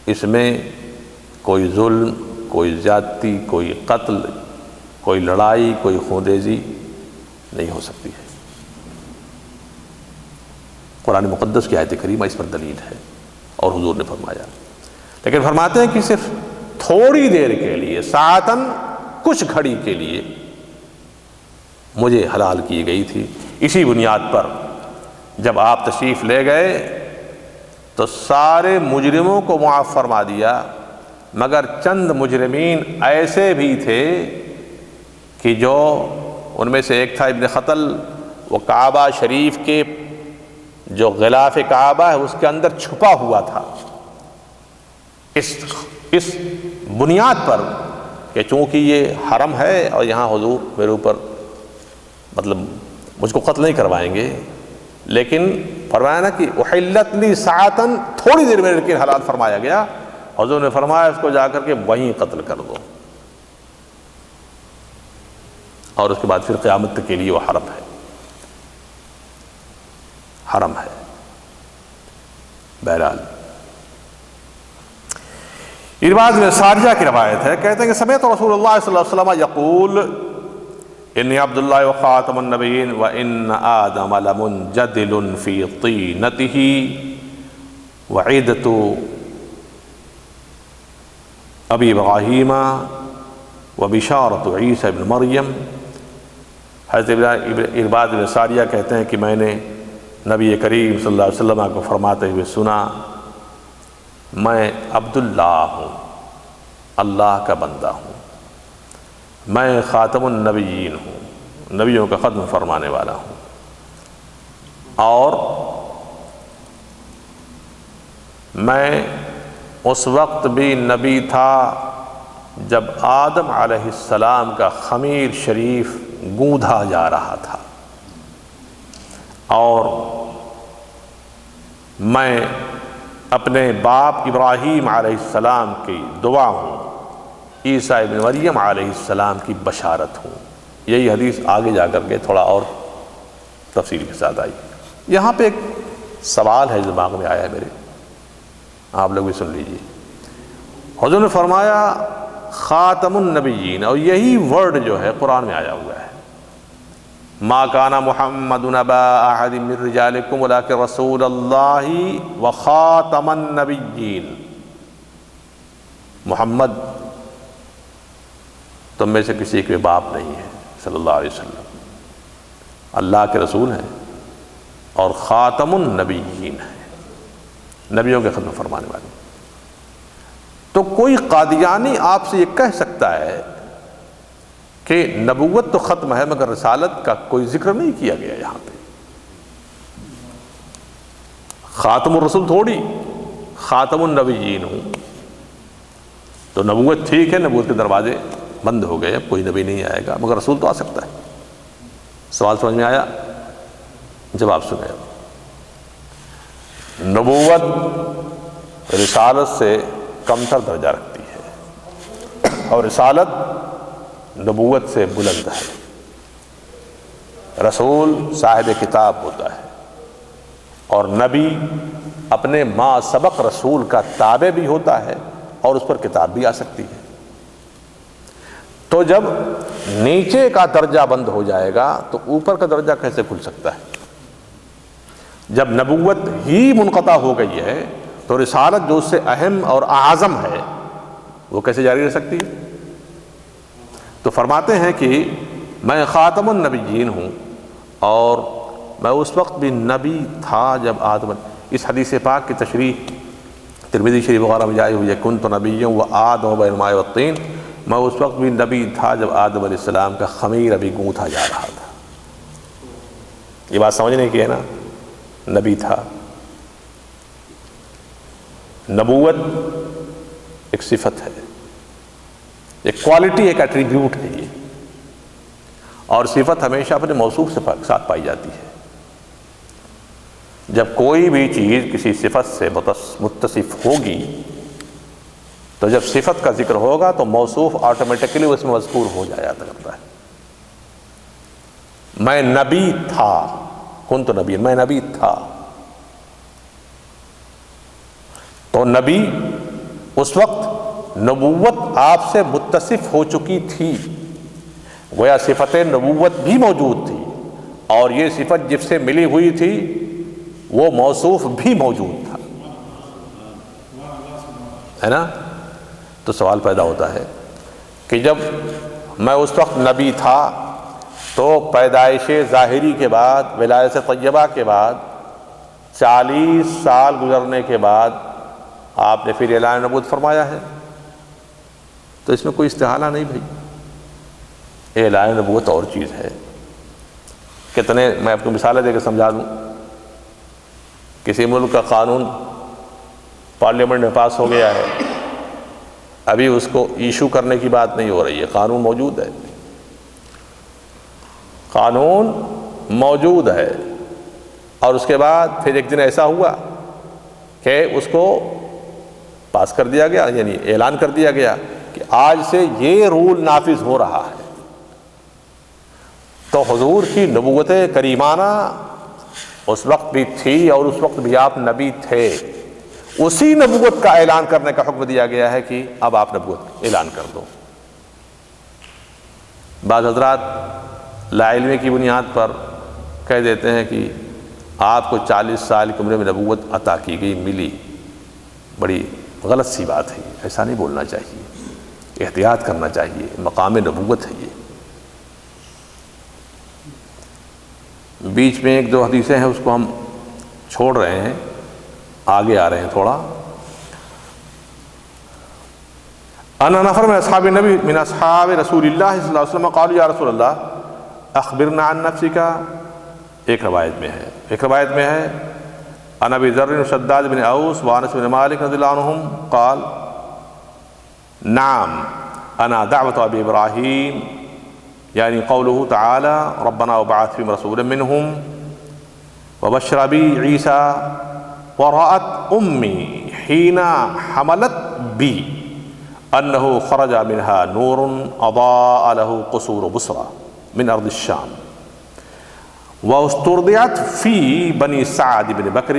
S2: اس میں کوئی ظلم، کوئی زیادتی، کوئی قتل، کوئی لڑائی، کوئی خونریزی نہیں ہو سکتی ہے۔ قرآن مقدس کی آیت کریمہ اس پر دلیل ہے، اور حضور نے فرمایا، لیکن فرماتے ہیں کہ صرف تھوڑی دیر کے لیے، ساعتاً، کچھ گھڑی کے لیے مجھے حلال کی گئی تھی۔ اسی بنیاد پر جب آپ تشریف لے گئے تو سارے مجرموں کو معاف فرما دیا، مگر چند مجرمین ایسے بھی تھے کہ جو ان میں سے ایک تھا ابن خطل، وہ کعبہ شریف کے جو غلاف کعبہ ہے اس کے اندر چھپا ہوا تھا، اس بنیاد پر کہ چونکہ یہ حرم ہے اور یہاں حضور میرے اوپر مطلب مجھ کو قتل نہیں کروائیں گے، لیکن فرمایا نا کہ احلت لی ساعتاً، تھوڑی دیر میرے لیے حلال فرمایا گیا۔ حضور نے فرمایا اس کو جا کر کے وہیں قتل کر دو، اور اس کے بعد پھر قیامت تک کے لیے وہ حرم ہے، حرم ہے۔ بہرحال ارباز بن ساریہ کی روایت ہے، کہتے ہیں کہ سمعت رسول اللہ صلی اللہ علیہ وسلم یقول انی عبداللہ وخاتم النبیین وان آدم لمنجدل فی طینتہ وعیدۃ ابی ابراہیم وبشارۃ عیسی ابن مریم۔ حضرت ارباز بن ساریہ کہتے ہیں کہ میں نے نبی کریم صلی اللہ علیہ وسلم کو فرماتے ہوئے سنا، میں عبداللہ ہوں، اللہ کا بندہ ہوں، میں خاتم النبیین ہوں، نبیوں کا ختم فرمانے والا ہوں، اور میں اس وقت بھی نبی تھا جب آدم علیہ السلام کا خمیر شریف گوندھا جا رہا تھا، اور میں اپنے باپ ابراہیم علیہ السلام کی دعا ہوں، عیسیٰ ابن مریم علیہ السلام کی بشارت ہوں۔ یہی حدیث آگے جا کر کے تھوڑا اور تفصیل کے ساتھ آئی۔ یہاں پہ ایک سوال ہے دماغ میں آیا ہے میرے، آپ لوگ بھی سن لیجیے۔ حضور نے فرمایا خاتم النبیین، اور یہی ورڈ جو ہے قرآن میں آیا ہوا ہے، ما کان محمد ابا احد من رجالکم ولکن رسول اللہ وخاتم النبیین۔ محمد تم میں سے کسی کے باپ نہیں ہے صلی اللہ علیہ وسلم، اللہ کے رسول ہیں اور خاتم النبیین ہیں، نبیوں کے ختم فرمانے والے۔ تو کوئی قادیانی آپ سے یہ کہہ سکتا ہے کہ نبوت تو ختم ہے مگر رسالت کا کوئی ذکر نہیں کیا گیا یہاں پہ؟ خاتم الرسول تھوڑی، خاتم النبیین ہوں۔ تو نبوت ٹھیک ہے، نبوت کے دروازے بند ہو گئے، اب کوئی نبی نہیں آئے گا، مگر رسول تو آ سکتا ہے۔ سوال سمجھ میں آیا؟ جواب سنیں۔ نبوت رسالت سے کمتر درجہ رکھتی ہے اور رسالت نبوت سے بلند ہے۔ رسول صاحب کتاب ہوتا ہے اور نبی اپنے ما سبق رسول کا تابع بھی ہوتا ہے اور اس پر کتاب بھی آ سکتی ہے۔ تو جب نیچے کا درجہ بند ہو جائے گا تو اوپر کا درجہ کیسے کھل سکتا ہے؟ جب نبوت ہی منقطع ہو گئی ہے تو رسالت جو اس سے اہم اور اعظم ہے وہ کیسے جاری رہ سکتی ہے؟ تو فرماتے ہیں کہ میں خاتم النبیین ہوں اور میں اس وقت بھی نبی تھا جب آدم، اس حدیث پاک کی تشریح ترمذی شریف وغیرہ میں جائی ہوئی ہے، کنت نبیّا وآدم بین الماء والطین، میں اس وقت بھی نبی تھا جب آدم علیہ السلام کا خمیر ابھی گونتھا جا رہا تھا۔ یہ بات سمجھنے کی ہے نا، نبی تھا۔ نبوت ایک صفت ہے، ایک کوالٹی، ایک ایٹریبیوٹ ہے یہ، اور صفت ہمیشہ اپنے موصوف سے ساتھ پائی جاتی ہے۔ جب کوئی بھی چیز کسی صفت سے متصف ہوگی تو جب صفت کا ذکر ہوگا تو موصوف آٹومیٹکلی اس میں مذکور ہو جایا کرتا ہے۔ میں نبی تھا، کنت نبی، میں نبی تھا۔ تو نبی اس وقت نبوت آپ سے متصف ہو چکی تھی، گویا صفت نبوت بھی موجود تھی اور یہ صفت جس سے ملی ہوئی تھی وہ موصوف بھی موجود تھا، ہے نا؟ تو سوال پیدا ہوتا ہے کہ جب میں اس وقت نبی تھا تو پیدائش ظاہری کے بعد، ولادت طیبہ کے بعد 40 سال گزرنے کے بعد آپ نے پھر اعلان نبوت فرمایا ہے، تو اس میں کوئی استحالہ نہیں بھائی۔ اعلان نبوت اور چیز ہے۔ کتنے، میں آپ کو مثالیں دے کے سمجھا دوں۔ کسی ملک کا قانون پارلیمنٹ میں پاس ہو گیا ہے، ابھی اس کو ایشو کرنے کی بات نہیں ہو رہی ہے، قانون موجود ہے، قانون موجود ہے، اور اس کے بعد پھر ایک دن ایسا ہوا کہ اس کو پاس کر دیا گیا، یعنی اعلان کر دیا گیا کہ آج سے یہ رول نافذ ہو رہا ہے۔ تو حضور کی نبوت کریمانہ اس وقت بھی تھی اور اس وقت بھی آپ نبی تھے، اسی نبوت کا اعلان کرنے کا حکم دیا گیا ہے کہ اب آپ نبوت اعلان کر دو۔ بعض حضرات لا علمی کی بنیاد پر کہہ دیتے ہیں کہ آپ کو 40 سال کی عمر میں نبوت عطا کی گئی، ملی۔ بڑی غلط سی بات ہے، ایسا نہیں بولنا چاہیے، احتیاط کرنا چاہیے، مقام نبوت ہے یہ۔ بیچ میں ایک دو حدیثیں ہیں، اس کو ہم چھوڑ رہے ہیں، آگے آ رہے ہیں تھوڑا۔ انا نفر من اصحاب النبی من اصحاب رسول اللہ صلی اللہ علیہ وسلم قالوا یا رسول اللہ اخبرنا عن نفسک، ایک روایت میں ہے عن ابی ذر شداد بن اوس وانس بن مالک رضی اللہ عنہم قال نعم انا دعوت ابی ابراہیم، یعنی قوله تعالی ربنا وبعث فیہم رسولا منہم وبشر بی عیسیٰ ورأت امی حین حملت بی انہ خرج منها نور اضاء له قصور بصرى من ارض الشام واسترضعت في بني سعد بن بكر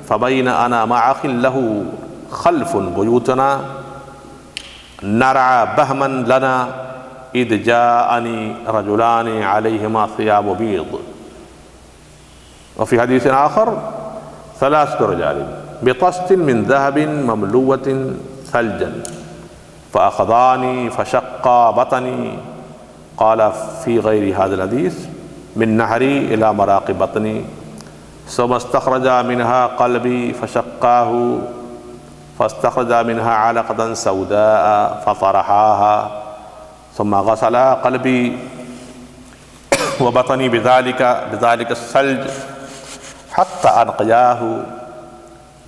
S2: فبين انا مع اخ له خلف بيوتنا نرعى بهما لنا اذ جاءني رجلان عليهما ثياب بيض، وفي حديث آخر 3 رجال بطست من ذهب مملوة ثلجا فأخذاني فشقا بطني قال في غير هذا الحديث من نحري إلى مراق بطني ثم استخرج منها قلبي فشقاه فاستخرج منها علقة سوداء فطرحاها ثم غسل قلبي وبطني بذلك الثلج حتى أنقياه.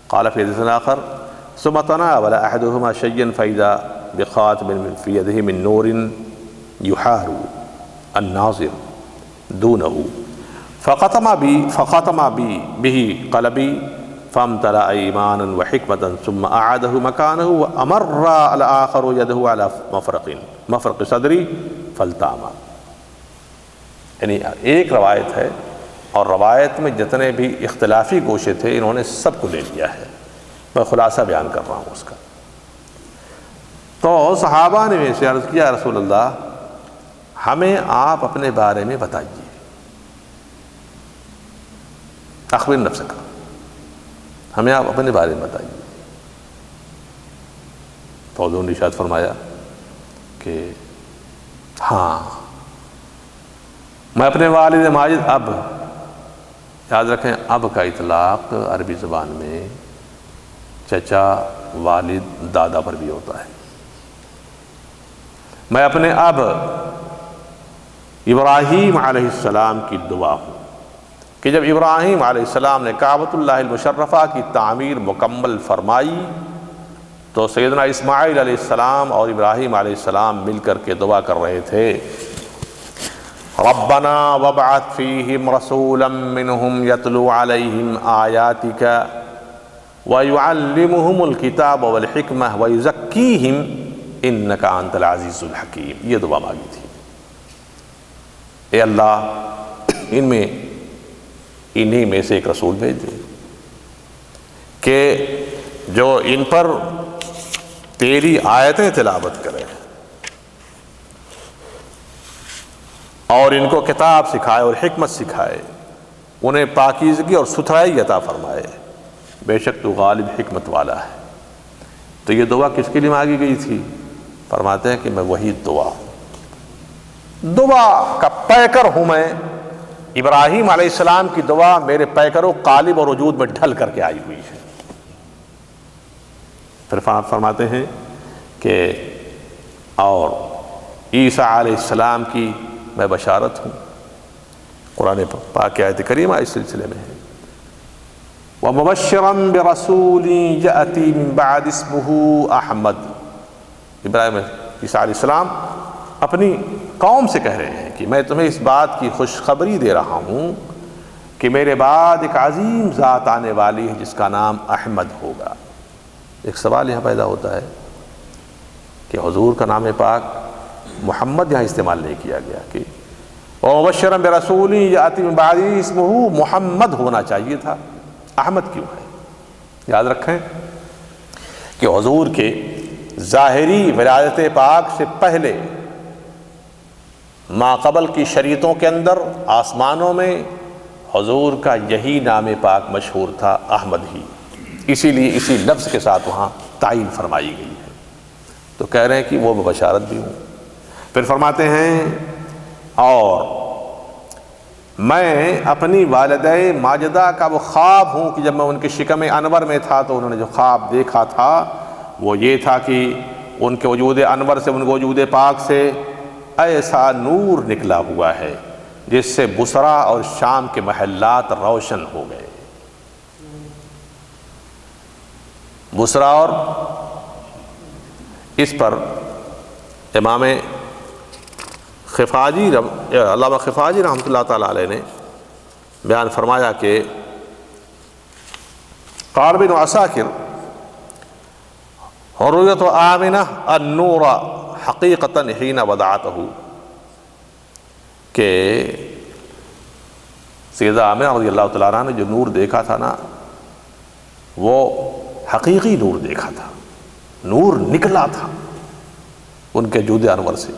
S2: قال في حديث آخر ثم تناول أحدهما شيئا فإذا بخاتم في يده من نور يحار الناظر دونه فختم به قلبي فامتلأ إيمانا وحكمة ثم أعاده مكانه وأمر الآخر يده على مفرق صدري فالتام. یعنی ایک روایت ہے اور روایت میں جتنے بھی اختلافی گوشے تھے انہوں نے سب کو لے لیا ہے. میں خلاصہ بیان کر رہا ہوں اس کا. تو صحابہ نے سے عرض کیا رسول اللہ ہمیں آپ اپنے بارے میں بتائیے، اخبر نفسک، ہمیں آپ اپنے بارے میں بتائیے. تو حضور نے ارشاد فرمایا کہ ہاں میں اپنے والد ماجد اب، یاد رکھیں اب کا اطلاق عربی زبان میں چچا، والد، دادا پر بھی ہوتا ہے. میں اپنے اب ابراہیم علیہ السلام کی دعا ہوں کہ جب ابراہیم علیہ السلام نے کعبۃ اللہ المشرفہ کی تعمیر مکمل فرمائی تو سیدنا اسماعیل علیہ السلام اور ابراہیم علیہ السلام مل کر کے دعا کر رہے تھے ربنا وابعث فیہم رسولا منہم یتلو علیہم آیاتک وَيُعَلِّمُهُمُ الْكِتَابَ وَالْحِكْمَةَ وَيُزَكِّيهِمْ إِنَّكَ أَنْتَ الْعَزِيزُ الْحَكِيمُ. یہ دعا مانگی تھی، اے اللہ انہی میں سے ایک رسول بھیج دے کہ جو ان پر تیری آیتیں تلاوت کرے اور ان کو کتاب سکھائے اور حکمت سکھائے، انہیں پاکیزگی اور ستھرائی عطا فرمائے، بے شک تو غالب حکمت والا ہے. تو یہ دعا کس کے لیے مانگی گئی تھی؟ فرماتے ہیں کہ میں وہی دعا کا پیکر ہوں. میں ابراہیم علیہ السلام کی دعا میرے پیکر و قالب اور وجود میں ڈھل کر کے آئی ہوئی ہے. پھر فرماتے ہیں کہ اور عیسیٰ علیہ السلام کی میں بشارت ہوں. قرآن پاک کی آیت کریمہ اس سلسلے میں ہے وَمُبَشِّرًا بِرَسُولٍ يَأْتِي مِن بَعْدِ اسْمُهُ أَحْمَدُ. ابراہیم عیسیٰ علیہ السلام اپنی قوم سے کہہ رہے ہیں کہ میں تمہیں اس بات کی خوشخبری دے رہا ہوں کہ میرے بعد ایک عظیم ذات آنے والی ہے جس کا نام احمد ہوگا. ایک سوال یہاں پیدا ہوتا ہے کہ حضور کا نام پاک محمد یہاں استعمال نہیں کیا گیا کہ وَمُبَشِّرًا بِرَسُولٍ يَأْتِي مِن بَعْدِ اسْمُهُ محمد ہونا چاہیے تھا، احمد کیوں ہے؟ یاد رکھیں کہ حضور کے ظاہری ولادت پاک سے پہلے ما قبل کی شریعتوں کے اندر آسمانوں میں حضور کا یہی نام پاک مشہور تھا، احمد ہی. اسی لیے اسی لفظ کے ساتھ وہاں تعین فرمائی گئی ہے. تو کہہ رہے ہیں کہ وہ بشارت بھی ہوں. پھر فرماتے ہیں اور میں اپنی والدہ ماجدہ کا وہ خواب ہوں کہ جب میں ان کے شکم انور میں تھا تو انہوں نے جو خواب دیکھا تھا وہ یہ تھا کہ ان کے وجود انور سے، ان کے وجود پاک سے ایسا نور نکلا ہوا ہے جس سے بصرہ اور شام کے محلات روشن ہو گئے. بصرہ اور اس پر امام خفاجی علامہ خفاجی رحمۃ اللہ تعالیٰ علیہ نے بیان فرمایا کہ قال ابن عساکر حریت آمنہ النور حقیقتاً حین ودعتہ، کہ سیدہ آمنہ رضی اللہ تعالیٰ عنہ نے جو نور دیکھا تھا نا وہ حقیقی نور دیکھا تھا، نور نکلا تھا ان کے جود انور سے.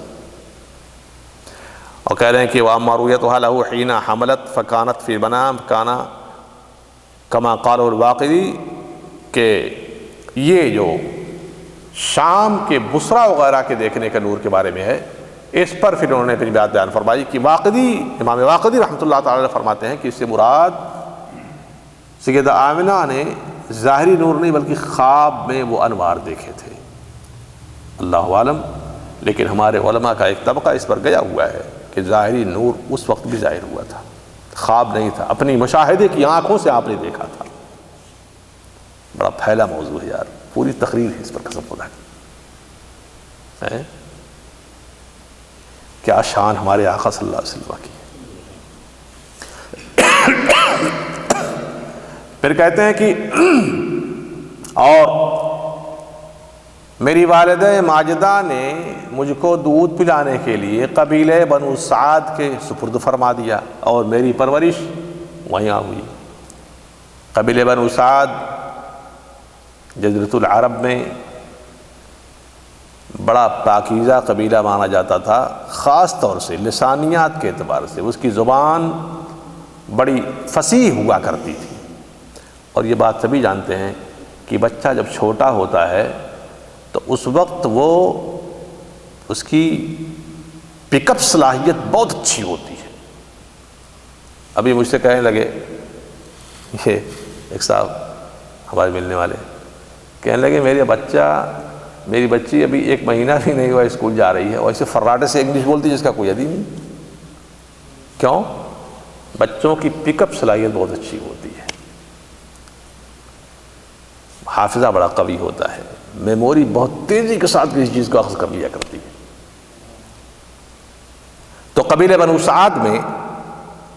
S2: اور کہہ رہے ہیں کہ وَأَمَّا رُؤْيَتُهَا لَهُ حِينَ حَمَلَتْ فَكَانَتْ فِي الْمَنَامِ كَانَ كَمَا قَالَهُ الْوَاقِدِي، کہ یہ جو شام کے بصرہ وغیرہ کے دیکھنے کے نور کے بارے میں ہے۔ اس پر پھر انہوں نے اپنی بات بیان فرمائی کہ واقدی، امام واقدی رحمۃ اللہ تعالی فرماتے ہیں کہ اس سے مراد سیدہ آمنہ نے ظاہری نور نہیں بلکہ خواب میں وہ انوار دیکھے تھے، اللہ عالم۔ لیکن ہمارے علماء کا ایک طبقہ اس پر گیا ہوا ہے کہ ظاہری نور اس وقت بھی ظاہر ہوا تھا، خواب نہیں تھا، اپنی مشاہدے کی آنکھوں سے آپ نے دیکھا تھا۔ بڑا پھیلا موضوع ہے یار، پوری تقریر ہے اس پر قسم خدا کی۔ کیا شان ہمارے آقا صلی اللہ علیہ وسلم کی۔ پھر کہتے ہیں کہ اور میری والدہ ماجدہ نے مجھ کو دودھ پلانے کے لیے قبیلہ بنو سعد کے سپرد فرما دیا اور میری پرورش وہیں ہوئی۔ قبیلہ بنو سعد جزیرۃ العرب میں بڑا پاکیزہ قبیلہ مانا جاتا تھا، خاص طور سے لسانیات کے اعتبار سے اس کی زبان بڑی فصیح ہوا کرتی تھی۔ اور یہ بات سبھی جانتے ہیں کہ بچہ جب چھوٹا ہوتا ہے تو اس وقت وہ اس کی پک اپ صلاحیت بہت اچھی ہوتی ہے۔ ابھی مجھ سے کہنے لگے، یہ ایک صاحب ہمارے ملنے والے کہنے لگے میری بچی ابھی 1 مہینہ بھی نہیں ہوا اسکول جا رہی ہے اور ایسے فراٹے سے انگلش بولتی ہے جس کا کوئی حد ہی نہیں۔ کیوں؟ بچوں کی پک اپ صلاحیت بہت اچھی ہوتی ہے، حافظہ بڑا قوی ہوتا ہے، میموری بہت تیزی کے ساتھ کسی چیز کو اخذ کر لیا کرتی ہے۔ تو قبیلہ بنو سعد میں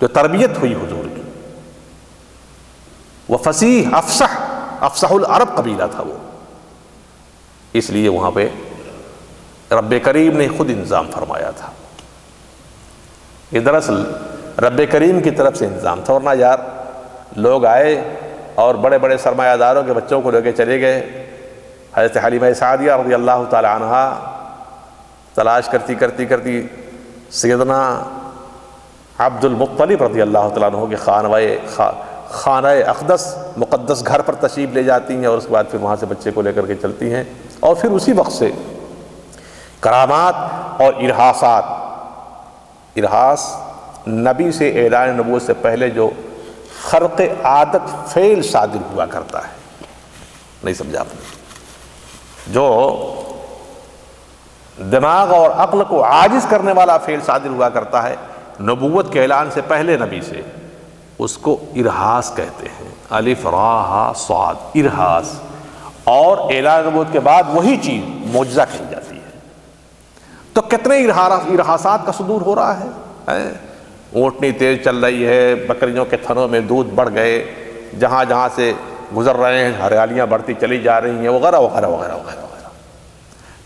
S2: جو تربیت ہوئی حضور کی، وہ فصیح افصح العرب قبیلہ تھا وہ، اس لیے وہاں پہ رب کریم نے خود انتظام فرمایا تھا۔ یہ دراصل رب کریم کی طرف سے انتظام تھا، ورنہ یار لوگ آئے اور بڑے بڑے سرمایہ داروں کے بچوں کو لے کے چلے گئے۔ حضرت حلیمہ سعدیہ رضی اللہ تعالی عنہا تلاش کرتی سیدنا عبد المطلب رضی اللہ تعالیٰ عنہ کے خانہ اقدس مقدس گھر پر تشریف لے جاتی ہیں، اور اس کے بعد پھر وہاں سے بچے کو لے کر کے چلتی ہیں، اور پھر اسی وقت سے کرامات اور ارہاس نبی سے اعلان نبوت سے پہلے جو خرق عادت فعل صادر ہوا کرتا ہے، نہیں سمجھا آپ نے، جو دماغ اور عقل کو عاجز کرنے والا فعل صادر ہوا کرتا ہے نبوت کے اعلان سے پہلے نبی سے، اس کو ارہاس کہتے ہیں، الف را ہا صاد، ارہاس۔ اور اعلان نبوت کے بعد وہی چیز معجزہ کہی جاتی ہے۔ تو کتنے ارہاسات کا صدور ہو رہا ہے، اونٹنی تیز چل رہی ہے، بکریوں کے تھنوں میں دودھ بڑھ گئے، جہاں جہاں سے گزر رہے ہیں ہریالیاں بڑھتی چلی جا رہی ہیں، وغیرہ وغیرہ وغیرہ وغیرہ وغیرہ۔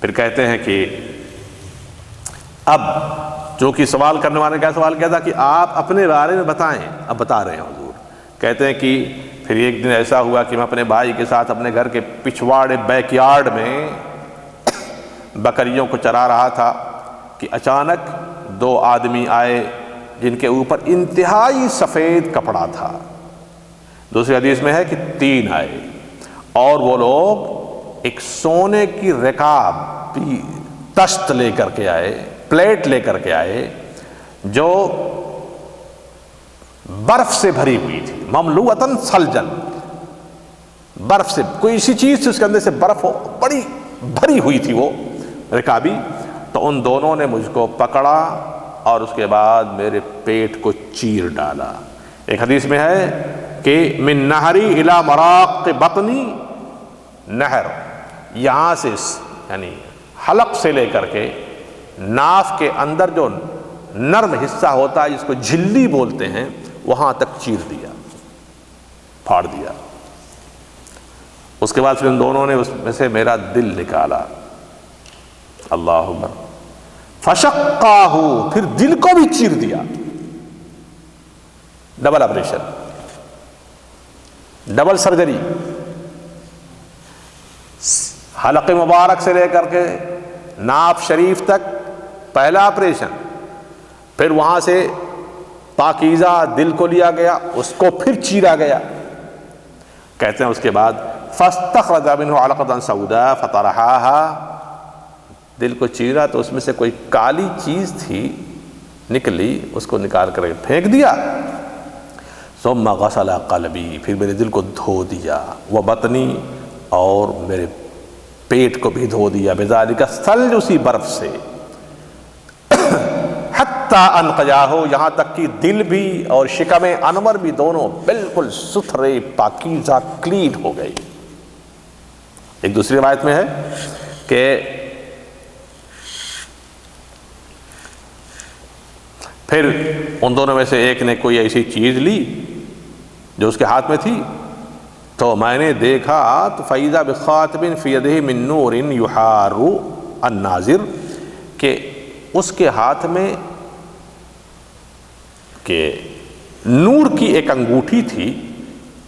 S2: پھر کہتے ہیں کہ اب چونکہ سوال کرنے والے کا سوال کیا تھا کہ آپ اپنے بارے میں بتائیں، اب بتا رہے ہیں حضور۔ کہتے ہیں کہ پھر ایک دن ایسا ہوا کہ میں اپنے بھائی کے ساتھ اپنے گھر کے پچھواڑے بیک یارڈ میں بکریوں کو چرا رہا تھا کہ اچانک 2 آدمی آئے جن کے اوپر انتہائی سفید کپڑا تھا۔ دوسری حدیث میں ہے کہ 3 آئے، اور وہ لوگ ایک سونے کی رکاب تشت لے کر کے آئے، پلیٹ لے کر کے آئے جو برف سے بھری ہوئی تھی، مملوءتاً ثلجن، برف سے، کوئی اسی چیز سے اس کے اندر سے برف ہو، بڑی بھری ہوئی تھی وہ رکابی۔ تو ان دونوں نے مجھ کو پکڑا اور اس کے بعد میرے پیٹ کو چیر ڈالا۔ ایک حدیث میں ہے کہ من نہری الی مراق بطنی نہر، یہاں سے یعنی حلق سے لے کر کے ناف کے اندر جو نرم حصہ ہوتا ہے جس کو جھلی بولتے ہیں، وہاں تک چیر دیا، پھاڑ دیا۔ اس کے بعد پھر ان دونوں نے اس میں سے میرا دل نکالا، اللہ اکبر، فشقاہ، پھر دل کو بھی چیر دیا، ڈبل آپریشن، ڈبل سرجری، حلق مبارک سے لے کر کے ناف شریف تک پہلا آپریشن، پھر وہاں سے پاکیزہ دل کو لیا گیا، اس کو پھر چیرا گیا۔ کہتے ہیں اس کے بعد فاستخرج منه علقة سوداء فطرحها، دل کو چیرا تو اس میں سے کوئی کالی چیز تھی نکلی، اس کو نکال کر پھینک دیا. ثم غسل قلبی، پھر میرے دل کو دھو دیا، وبطنی، اور میرے پیٹ کو بھی دھو دیا، بذالک الثلج، اسی برف سے، حتی انقیاہ، یہاں تک کہ دل بھی اور شکم انور بھی دونوں بالکل ستھرے پاکیزہ کلین ہو گئی. ایک دوسری روایت میں ہے کہ پھر ان دونوں میں سے ایک نے کوئی ایسی چیز لی جو اس کے ہاتھ میں تھی، تو میں نے دیکھا تو فَإِذَا بِخَاتِمٍ فِي يَدِهِ مِن نُورٍ يُحَارُ النَّاظِرَ، کہ اس کے ہاتھ میں کہ نور کی ایک انگوٹھی تھی،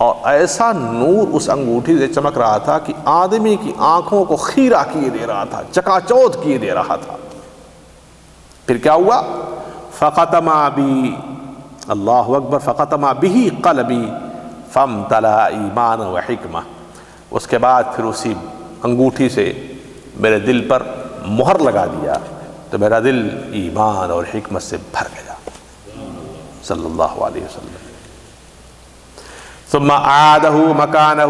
S2: اور ایسا نور اس انگوٹھی سے چمک رہا تھا کہ آدمی کی آنکھوں کو خیرہ کیے دے رہا تھا، چکا چوتھ کیے دے رہا تھا. پھر کیا ہوا؟ فَخَتَمَ بِي، اللہ اکبر، فَخَتَمَ بِهِ قَلْبِي فَامْتَلَأَ ایمانا وحکمہ، اس کے بعد پھر اسی انگوٹھی سے میرے دل پر مہر لگا دیا تو میرا دل ایمان اور حکمت سے بھر گیا، صلی اللہ علیہ وسلم. ثم اعادہ مکانہ،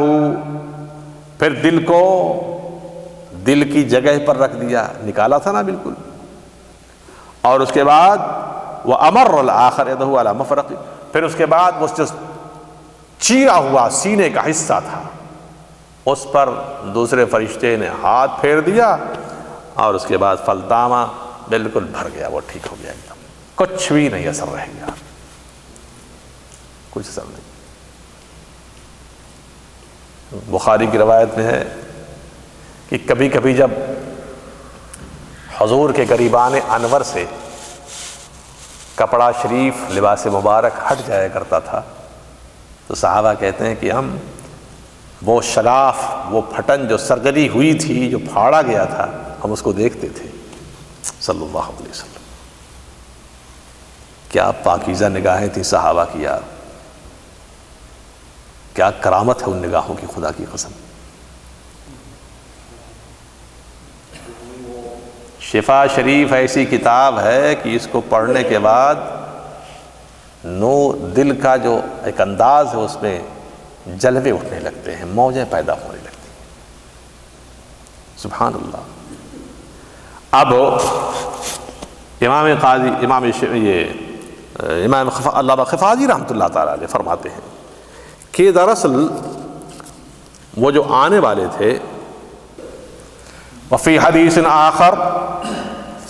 S2: پھر دل کو دل کی جگہ پر رکھ دیا، نکالا تھا نا بالکل. اور اس کے بعد وَأَمَرَّ الْآخَرَ يَدَهُ عَلَى مَفْرَقِ، پھر اس کے بعد وہ جو چیرا ہوا سینے کا حصہ تھا اس پر دوسرے فرشتے نے ہاتھ پھیر دیا، اور اس کے بعد فلتاما، بالکل بھر گیا، وہ ٹھیک ہو گیا ایک دم، کچھ بھی نہیں اثر رہ گیا، کچھ اثر نہیں. بخاری کی روایت میں ہے کہ کبھی کبھی جب حضور کے گریبان انور سے کپڑا شریف، لباس مبارک ہٹ جایا کرتا تھا تو صحابہ کہتے ہیں کہ ہم وہ شگاف، وہ پھٹن جو سرجری ہوئی تھی، جو پھاڑا گیا تھا، ہم اس کو دیکھتے تھے، صلی اللہ علیہ وسلم. کیا پاکیزہ نگاہیں تھیں صحابہ کی یار، کیا کرامت ہے ان نگاہوں کی، خدا کی قسم. شفا شریف ایسی کتاب ہے کہ اس کو پڑھنے کے بعد دل کا جو ایک انداز ہے اس میں جلوے اٹھنے لگتے ہیں، موجیں پیدا ہونے لگتی ہیں. سبحان اللہ. اب امام قاضی، امام علامہ خفاجی رحمۃ اللہ تعالیٰ علیہ فرماتے ہیں کہ دراصل وہ جو آنے والے تھے، وفی حدیث آخر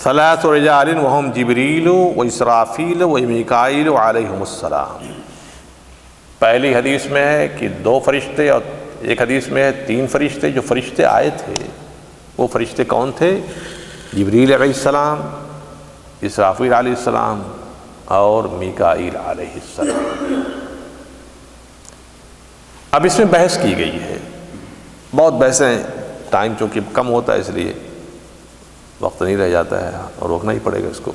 S2: ثلاث رجال وهم جبریل و اسرافیل و میکائیل علیہم السلام، پہلی حدیث میں ہے کہ 2 فرشتے، اور ایک حدیث میں ہے 3 فرشتے. جو فرشتے آئے تھے وہ فرشتے کون تھے؟ جبریل علیہ السلام، اسرافیل علیہ السلام اور میکائیل علیہ السلام. اب اس میں بحث کی گئی ہے، بہت بحثیں، ٹائم چونکہ کم ہوتا ہے اس لیے وقت نہیں رہ جاتا ہے اور روکنا ہی پڑے گا اس کو.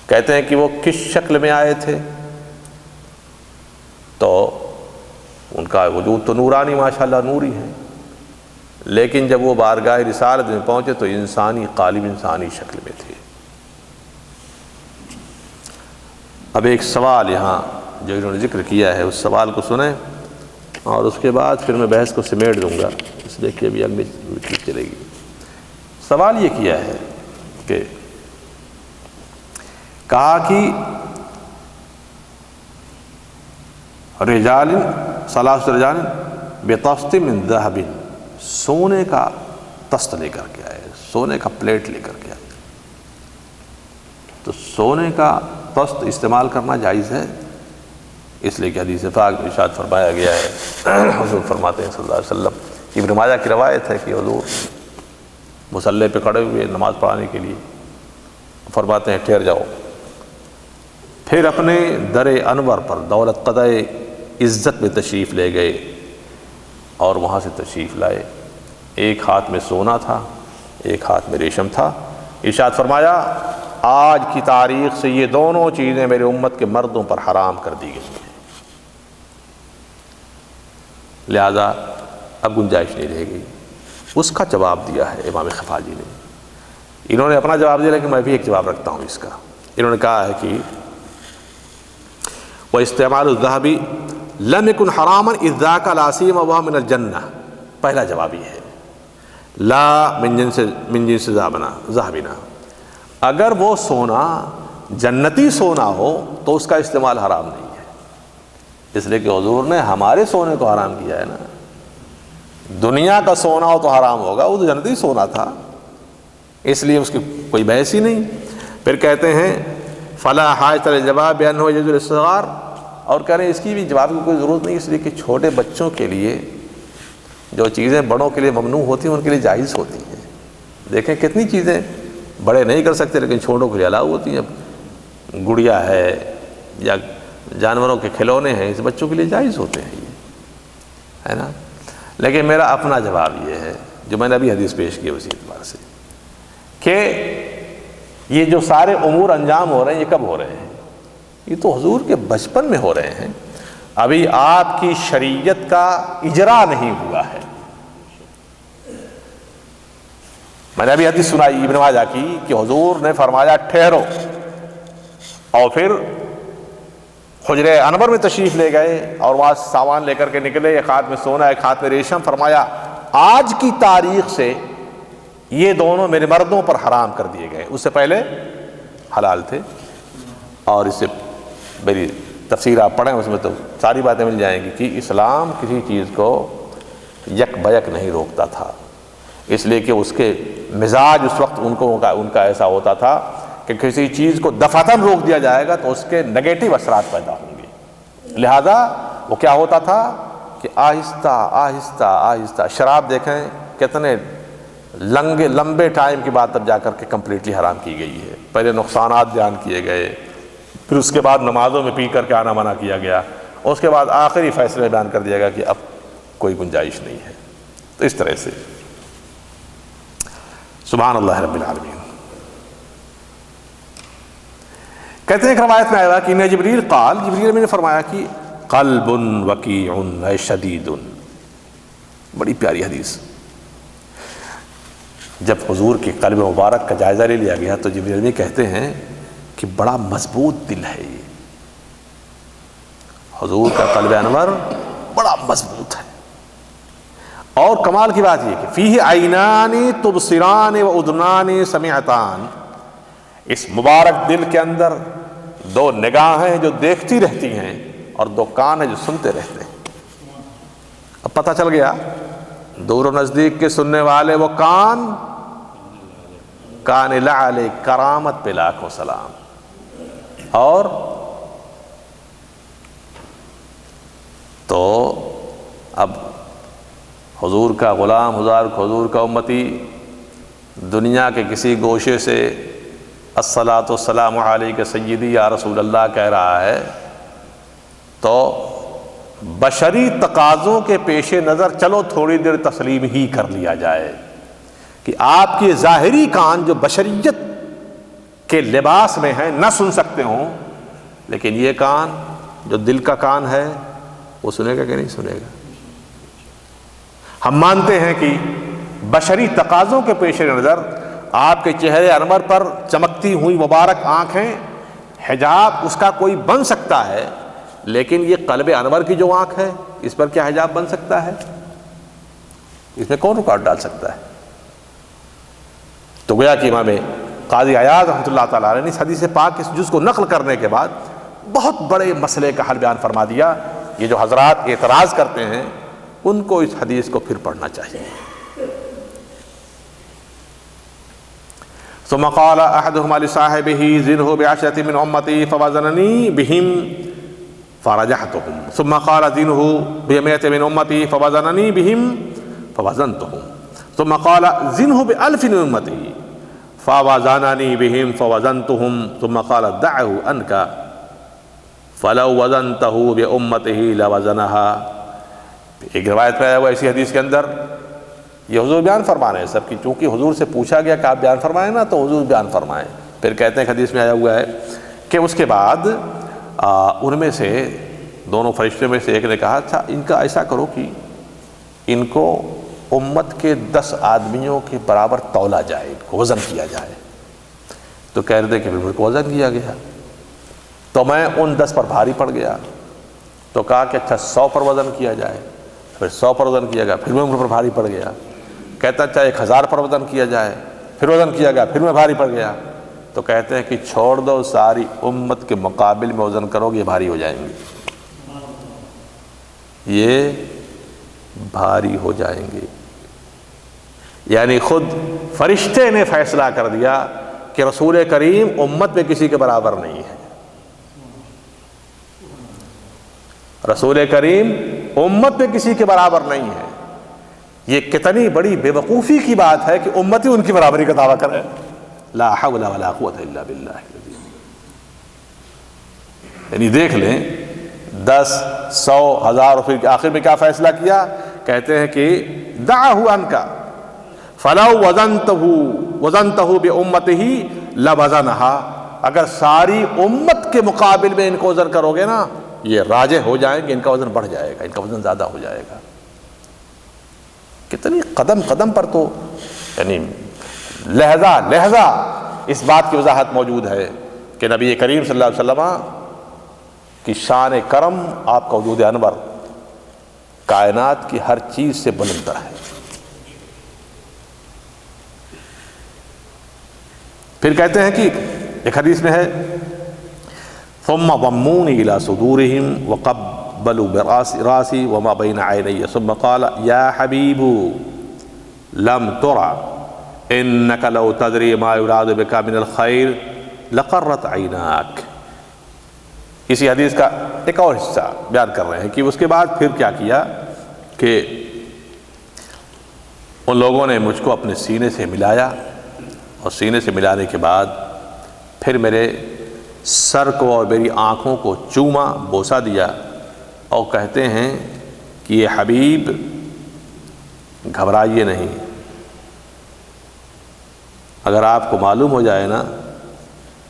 S2: کہتے ہیں کہ وہ کس شکل میں آئے تھے، تو ان کا وجود تو نورانی، ماشاءاللہ نوری ہے، لیکن جب وہ بارگاہ رسالت میں پہنچے تو انسانی قالب، انسانی شکل میں تھے. اب ایک سوال یہاں جو انہوں نے ذکر کیا ہے، اس سوال کو سنیں اور اس کے بعد پھر میں بحث کو سمیٹ دوں گا، اس لیے کہ ابھی اگلی چیز چلے گی. سوال یہ کیا ہے کہ کہا کہ رجال، ثلاث رجال بطست من ذهب، سونے کا تست لے کر کے آئے، سونے کا پلیٹ لے کر کے آئے. تو سونے کا تست استعمال کرنا جائز ہے، اس لیے کہ حدیث پاک میں ارشاد فرمایا گیا ہے، حضور فرماتے ہیں صلی اللہ علیہ وسلم، ابن ماجہ کی روایت ہے کہ حضور مصلی پہ کھڑے ہوئے نماز پڑھانے کے لیے، فرماتے ہیں ٹھہر جاؤ. پھر اپنے در انور پر دولت قدع عزت میں تشریف لے گئے اور وہاں سے تشریف لائے. ایک ہاتھ میں سونا تھا، ایک ہاتھ میں ریشم تھا. ارشاد فرمایا آج کی تاریخ سے یہ دونوں چیزیں میرے امت کے مردوں پر حرام کر دی گئی ہیں. لہذا اب گنجائش نہیں رہے گی۔ اس کا جواب دیا ہے امام خفاجی نے۔ انہوں نے اپنا جواب دیا، لیکن میں بھی ایک جواب رکھتا ہوں اس کا۔ انہوں نے کہا ہے کہ وَاِسْتِعْمَالُ الذَّهَبِ لَمْ يَكُنْ حَرَامًا اِذْ ذَاكَ لَا سِيَّمَا وَهُوَ مِنَ الْجَنَّةِ۔ پہلا جواب یہ ہے، لا من جنس ذهبنا، اگر وہ سونا جنتی سونا ہو تو اس کا استعمال حرام نہیں ہے، اس لیے کہ حضور نے ہمارے سونے کو حرام کیا ہے نا۔ دنیا کا سونا ہو تو حرام ہوگا، وہ تو جنتی سونا تھا، اس لیے اس کی کوئی بحث ہی نہیں۔ پھر کہتے ہیں فلا حاجۃ للجواب بأنه يجوز للصغار، اور کہہ رہے ہیں اس کی بھی جواب کی کوئی ضرورت نہیں، اس لیے کہ چھوٹے بچوں کے لیے جو چیزیں بڑوں کے لیے ممنوع ہوتی ہیں ان کے لیے جائز ہوتی ہیں۔ دیکھیں کتنی چیزیں بڑے نہیں کر سکتے لیکن چھوٹوں کے لیے الاؤ ہوتی ہیں۔ گڑیا ہے یا جانوروں کے کھلونے ہیں، اس بچوں کے لیے جائز ہوتے ہیں، یہ ہے نا۔ لیکن میرا اپنا جواب یہ ہے جو میں نے ابھی حدیث پیش کی اسی اعتبار سے، کہ یہ جو سارے امور انجام ہو رہے ہیں یہ کب ہو رہے ہیں؟ یہ تو حضور کے بچپن میں ہو رہے ہیں، ابھی آپ کی شریعت کا اجرا نہیں ہوا ہے۔ میں نے ابھی حدیث سنائی ابن ماجہ کی کہ حضور نے فرمایا ٹھہرو، اور پھر حجرِ انور میں تشریف لے گئے اور وہاں سامان لے کر کے نکلے، ایک ہاتھ میں سونا ایک ہاتھ میں ریشم، فرمایا آج کی تاریخ سے یہ دونوں میرے مردوں پر حرام کر دیے گئے، اس سے پہلے حلال تھے۔ اور اس سے میری تفسیر آپ پڑھیں، اس میں تو ساری باتیں مل جائیں گی کہ اسلام کسی چیز کو یک بیک نہیں روکتا تھا، اس لیے کہ اس کے مزاج اس وقت ان کا ایسا ہوتا تھا کہ کسی چیز کو دفعتاً روک دیا جائے گا تو اس کے نگیٹو اثرات پیدا ہوں گے، لہذا وہ کیا ہوتا تھا کہ آہستہ آہستہ آہستہ، شراب دیکھیں کتنے لمبے ٹائم کے بعد تب جا کر کے کمپلیٹلی حرام کی گئی ہے۔ پہلے نقصانات بیان کیے گئے، پھر اس کے بعد نمازوں میں پی کر کے آنا منع کیا گیا، اس کے بعد آخری فیصلے بیان کر دیا گیا کہ اب کوئی گنجائش نہیں ہے۔ تو اس طرح سے سبحان اللہ رب العالمین۔ کہتے ہیں ایک روایت میں آیا کہ انہیں جبریل نے فرمایا کہ قلب وقیع اے شدید، بڑی پیاری حدیث۔ جب حضور کے قلب مبارک کا جائزہ لے لیا گیا تو جبریل بھی کہتے ہیں کہ بڑا مضبوط دل ہے یہ، حضور کا قلب انور بڑا مضبوط ہے۔ اور کمال کی بات یہ کہ فیہ عینان تبصران و اذنان سمعتان، اس مبارک دل کے اندر دو نگاہیں جو دیکھتی رہتی ہیں اور دو کان ہیں جو سنتے رہتے ہیں۔ اب پتہ چل گیا دور و نزدیک کے سننے والے وہ کان لعل کرامت پہ لاکھوں سلام، اور تو اب حضور کا غلام، حضور کا امتی دنیا کے کسی گوشے سے الصلاۃ والسلام علیک سیدی یا رسول اللہ کہہ رہا ہے، تو بشری تقاضوں کے پیش نظر چلو تھوڑی دیر تسلیم ہی کر لیا جائے کہ آپ کے ظاہری کان جو بشریت کے لباس میں ہیں نہ سن سکتے ہوں، لیکن یہ کان جو دل کا کان ہے وہ سنے گا کہ نہیں سنے گا؟ ہم مانتے ہیں کہ بشری تقاضوں کے پیش نظر آپ کے چہرے انور پر چمکتی ہوئی مبارک آنکھیں، حجاب اس کا کوئی بن سکتا ہے، لیکن یہ قلب انور کی جو آنکھ ہے اس پر کیا حجاب بن سکتا ہے؟ اس میں کون رکاوٹ ڈال سکتا ہے؟ تو گویا کہ امام قاضی عیاض رحمۃ اللہ تعالیٰ علیہ نے اس حدیث پاک اس جز کو نقل کرنے کے بعد بہت بڑے مسئلے کا حل بیان فرما دیا۔ یہ جو حضرات اعتراض کرتے ہیں ان کو اس حدیث کو پھر پڑھنا چاہیے۔ ثم قال احدهما لصاحبه زنه بعشرة من امتي فوزنني بهم فرجحتهم، ثم قال زنه ب100 من امتي فوزنني بهم فوزنتهم، ثم قال زنه ب1000 من امتي فوزنني بهم فوزنتهم، ثم قال دعه عنك فلو وزنته بامته لوزنها۔ ایک روایت میں آیا ہوا اسی حدیث کے اندر یہ حضور بیان فرمانے ہیں سب کی، چونکہ حضور سے پوچھا گیا کہ آپ بیان فرمائیں نا، تو حضور بیان فرمائیں۔ پھر کہتے ہیں کہ حدیث میں آیا ہوا ہے کہ اس کے بعد ان میں سے دونوں فرشتوں میں سے ایک نے کہا اچھا ان کا ایسا کرو کہ ان کو امت کے 10 آدمیوں کے برابر تولا جائے، ان کو وزن کیا جائے۔ تو کہہ رہے تھے کہ پھر میرے کو وزن کیا گیا تو میں ان 10 پر بھاری پڑ گیا، تو کہا کہ اچھا 100 پر وزن کیا جائے، پھر 100 پر وزن کیا گیا، پھر میں ان پر بھاری پڑ گیا۔ کہتا اچھا 1000 پر وزن کیا جائے، پھر وزن کیا گیا، پھر میں بھاری پڑ گیا۔ تو کہتے ہیں کہ چھوڑ دو، ساری امت کے مقابل میں وزن کرو گے یہ بھاری ہو جائیں گے، یہ بھاری ہو جائیں گے۔ یعنی خود فرشتے نے فیصلہ کر دیا کہ رسول کریم امت میں کسی کے برابر نہیں ہے، رسول کریم امت میں کسی کے برابر نہیں ہے۔ یہ کتنی بڑی بے وقوفی کی بات ہے کہ امتی ان کی برابری کا دعویٰ کرے۔ لا حول ولا قوت الا باللہ۔ یعنی دیکھ لیں 10 100 1000 اور پھر آخر میں کیا فیصلہ کیا؟ کہتے ہیں کہ دعہ عنک فلو وزنتہ بامتہ لوزنہا، اگر ساری امت کے مقابل میں ان کو وزن کرو گے نا یہ راجح ہو جائیں گے، ان کا وزن بڑھ جائے گا، ان کا وزن زیادہ ہو جائے گا۔ کتنی قدم قدم پر تو یعنی لہجہ لہجہ اس بات کی وضاحت موجود ہے کہ نبی کریم صلی اللہ علیہ وسلم کی شان کرم، آپ کا وجود انور کائنات کی ہر چیز سے بلندر ہے۔ پھر کہتے ہیں کہ ایک حدیث میں ہے ثم ضموني الى صدورهم وقبلوا براسي وما بين عيني ثم قال يا حبيب لم ترى انك لو تدري ما يراد بك من الخير لقرت عيناك۔ اسی حدیث کا ایک اور حصہ بیان کر رہے ہیں کہ اس کے بعد پھر کیا کیا کہ ان لوگوں نے مجھ کو اپنے سینے سے ملایا، اور سینے سے ملانے کے بعد پھر میرے سر کو اور میری آنکھوں کو چوما، بوسہ دیا، اور کہتے ہیں کہ یہ حبیب گھبرائیے نہیں، اگر آپ کو معلوم ہو جائے نا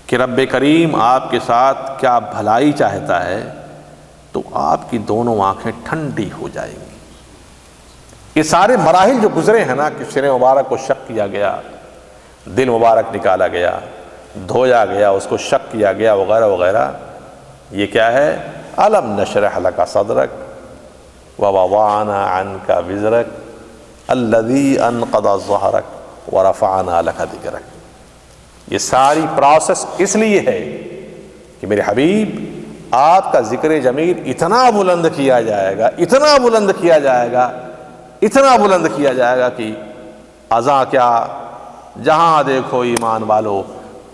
S2: کہ رب کریم آپ کے ساتھ کیا بھلائی چاہتا ہے تو آپ کی دونوں آنکھیں ٹھنڈی ہو جائیں گی۔ یہ سارے مراحل جو گزرے ہیں نا کہ سر مبارک کو شق کیا گیا، دل مبارک نکالا گیا، دھویا گیا، اس کو شق کیا گیا وغیرہ وغیرہ، یہ کیا ہے؟ الم نشرح لک صدرک ووضعنا عنک وزرک الذی انقض ظہرک ورفعنا لک ذکرک۔ یہ ساری پروسیس اس لیے ہے کہ میرے حبیب آپ کا ذکر جمیل اتنا بلند کیا جائے گا، اتنا بلند کیا جائے گا، اتنا بلند کیا جائے گا کہ اذاں کیا، جہاں دیکھو ایمان والو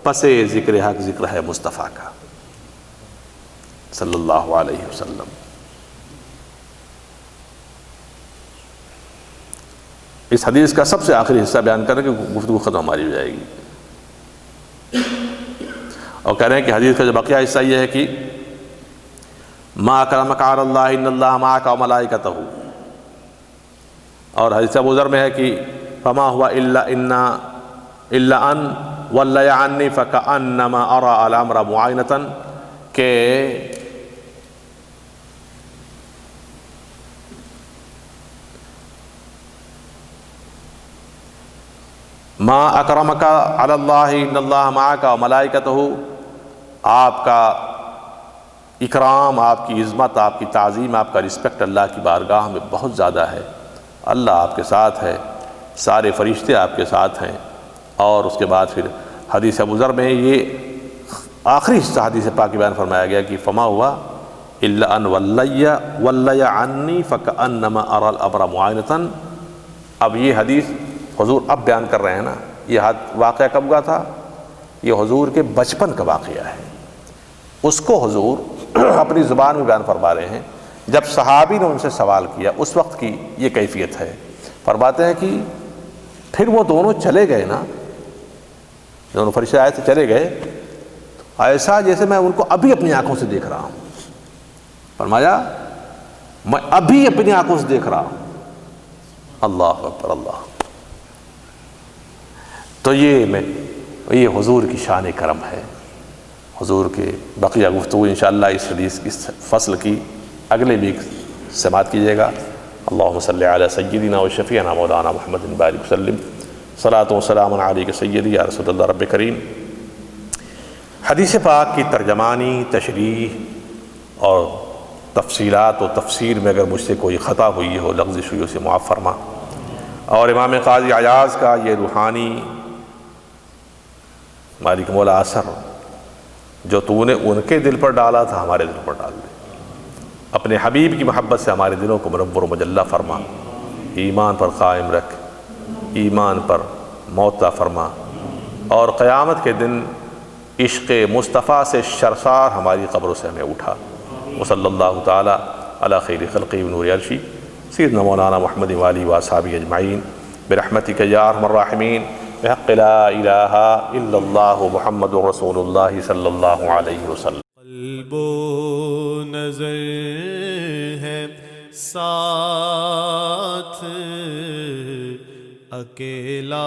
S2: پسے ذکر حق ذکر ہے مصطفیٰ کا صلی اللہ علیہ وسلم۔ اس حدیث کا سب سے آخری حصہ بیان کرنے کی گفتگو ختم ہماری ہو جائے گی، اور کہہ رہے ہیں کہ حدیث کا جو بقیہ حصہ یہ ہے کہ ما اکرمک علی اللہ ان اللہ معک وملائکتہ، اور حدیث ابو ذر میں ہے کہ فما ہوا الا ان ولی عنی فکأنما ارى الامر معائنۃ، کہ ما اکرمک علی اللہ ان اللہ معک وملائکتہ، آپ کا اکرام، آپ کی عظمت، آپ کی تعظیم، آپ کا رسپیکٹ اللہ کی بارگاہ میں بہت زیادہ ہے، اللہ آپ کے ساتھ ہے، سارے فرشتے آپ کے ساتھ ہیں۔ اور اس کے بعد پھر حدیث ابو ذر میں یہ آخری حصہ حدیث پاک بیان فرمایا گیا کہ فما ہوا الا ان ولی عنی فکأنما اری الامر معائنۃ۔ اب یہ حدیث حضور اب بیان کر رہے ہیں نا، یہ واقعہ کب کا تھا؟ یہ حضور کے بچپن کا واقعہ ہے، اس کو حضور اپنی زبان میں بیان فرما رہے ہیں۔ جب صحابی نے ان سے سوال کیا اس وقت کی یہ کیفیت ہے، فرماتے ہیں کہ پھر وہ دونوں چلے گئے نا، دونوں فرشتے آئے تھے چلے گئے، ایسا جیسے میں ان کو ابھی اپنی آنکھوں سے دیکھ رہا ہوں۔ فرمایا میں ابھی اپنی آنکھوں سے دیکھ رہا ہوں۔ اللہ اکبر اللہ۔ تو یہ حضور کی شان کرم ہے۔ حضور کے بقیہ گفتگو انشاءاللہ اس حدیث کی فصل کی اگلے ویک سماعت کیجیے گا۔ اللہم صلی علی سیدنا و شفیعنا مولانا محمد بارک وسلم صلاۃ و سلام علیک سیدی یا رسول اللہ رب کریم۔ حدیث پاک کی ترجمانی، تشریح اور تفصیلات و تفسیر میں اگر مجھ سے کوئی خطا ہوئی ہو، لغزش ہوئی، اسے معاف فرما، اور امام قاضی عیاض کا یہ روحانی مالک مولا اثر جو تو نے ان کے دل پر ڈالا تھا، ہمارے دل پر ڈال دے، اپنے حبیب کی محبت سے ہمارے دلوں کو منور و مجلہ فرما، ایمان پر قائم رکھ، ایمان پر موت عطا فرما، اور قیامت کے دن عشق مصطفیٰ سے شرسار ہماری قبروں سے ہمیں اٹھا۔ وصلی اللہ تعالی علی خیر خلقہ ونور عرشی سیدنا مولانا محمد والی و اصحابہ اجمعین برحمتک یا ارحم الراحمین بحق لا الہ الا اللہ محمد رسول اللہ صلی اللہ علیہ وسلم۔
S1: قلب و نظر ہے ساتھ اکیلا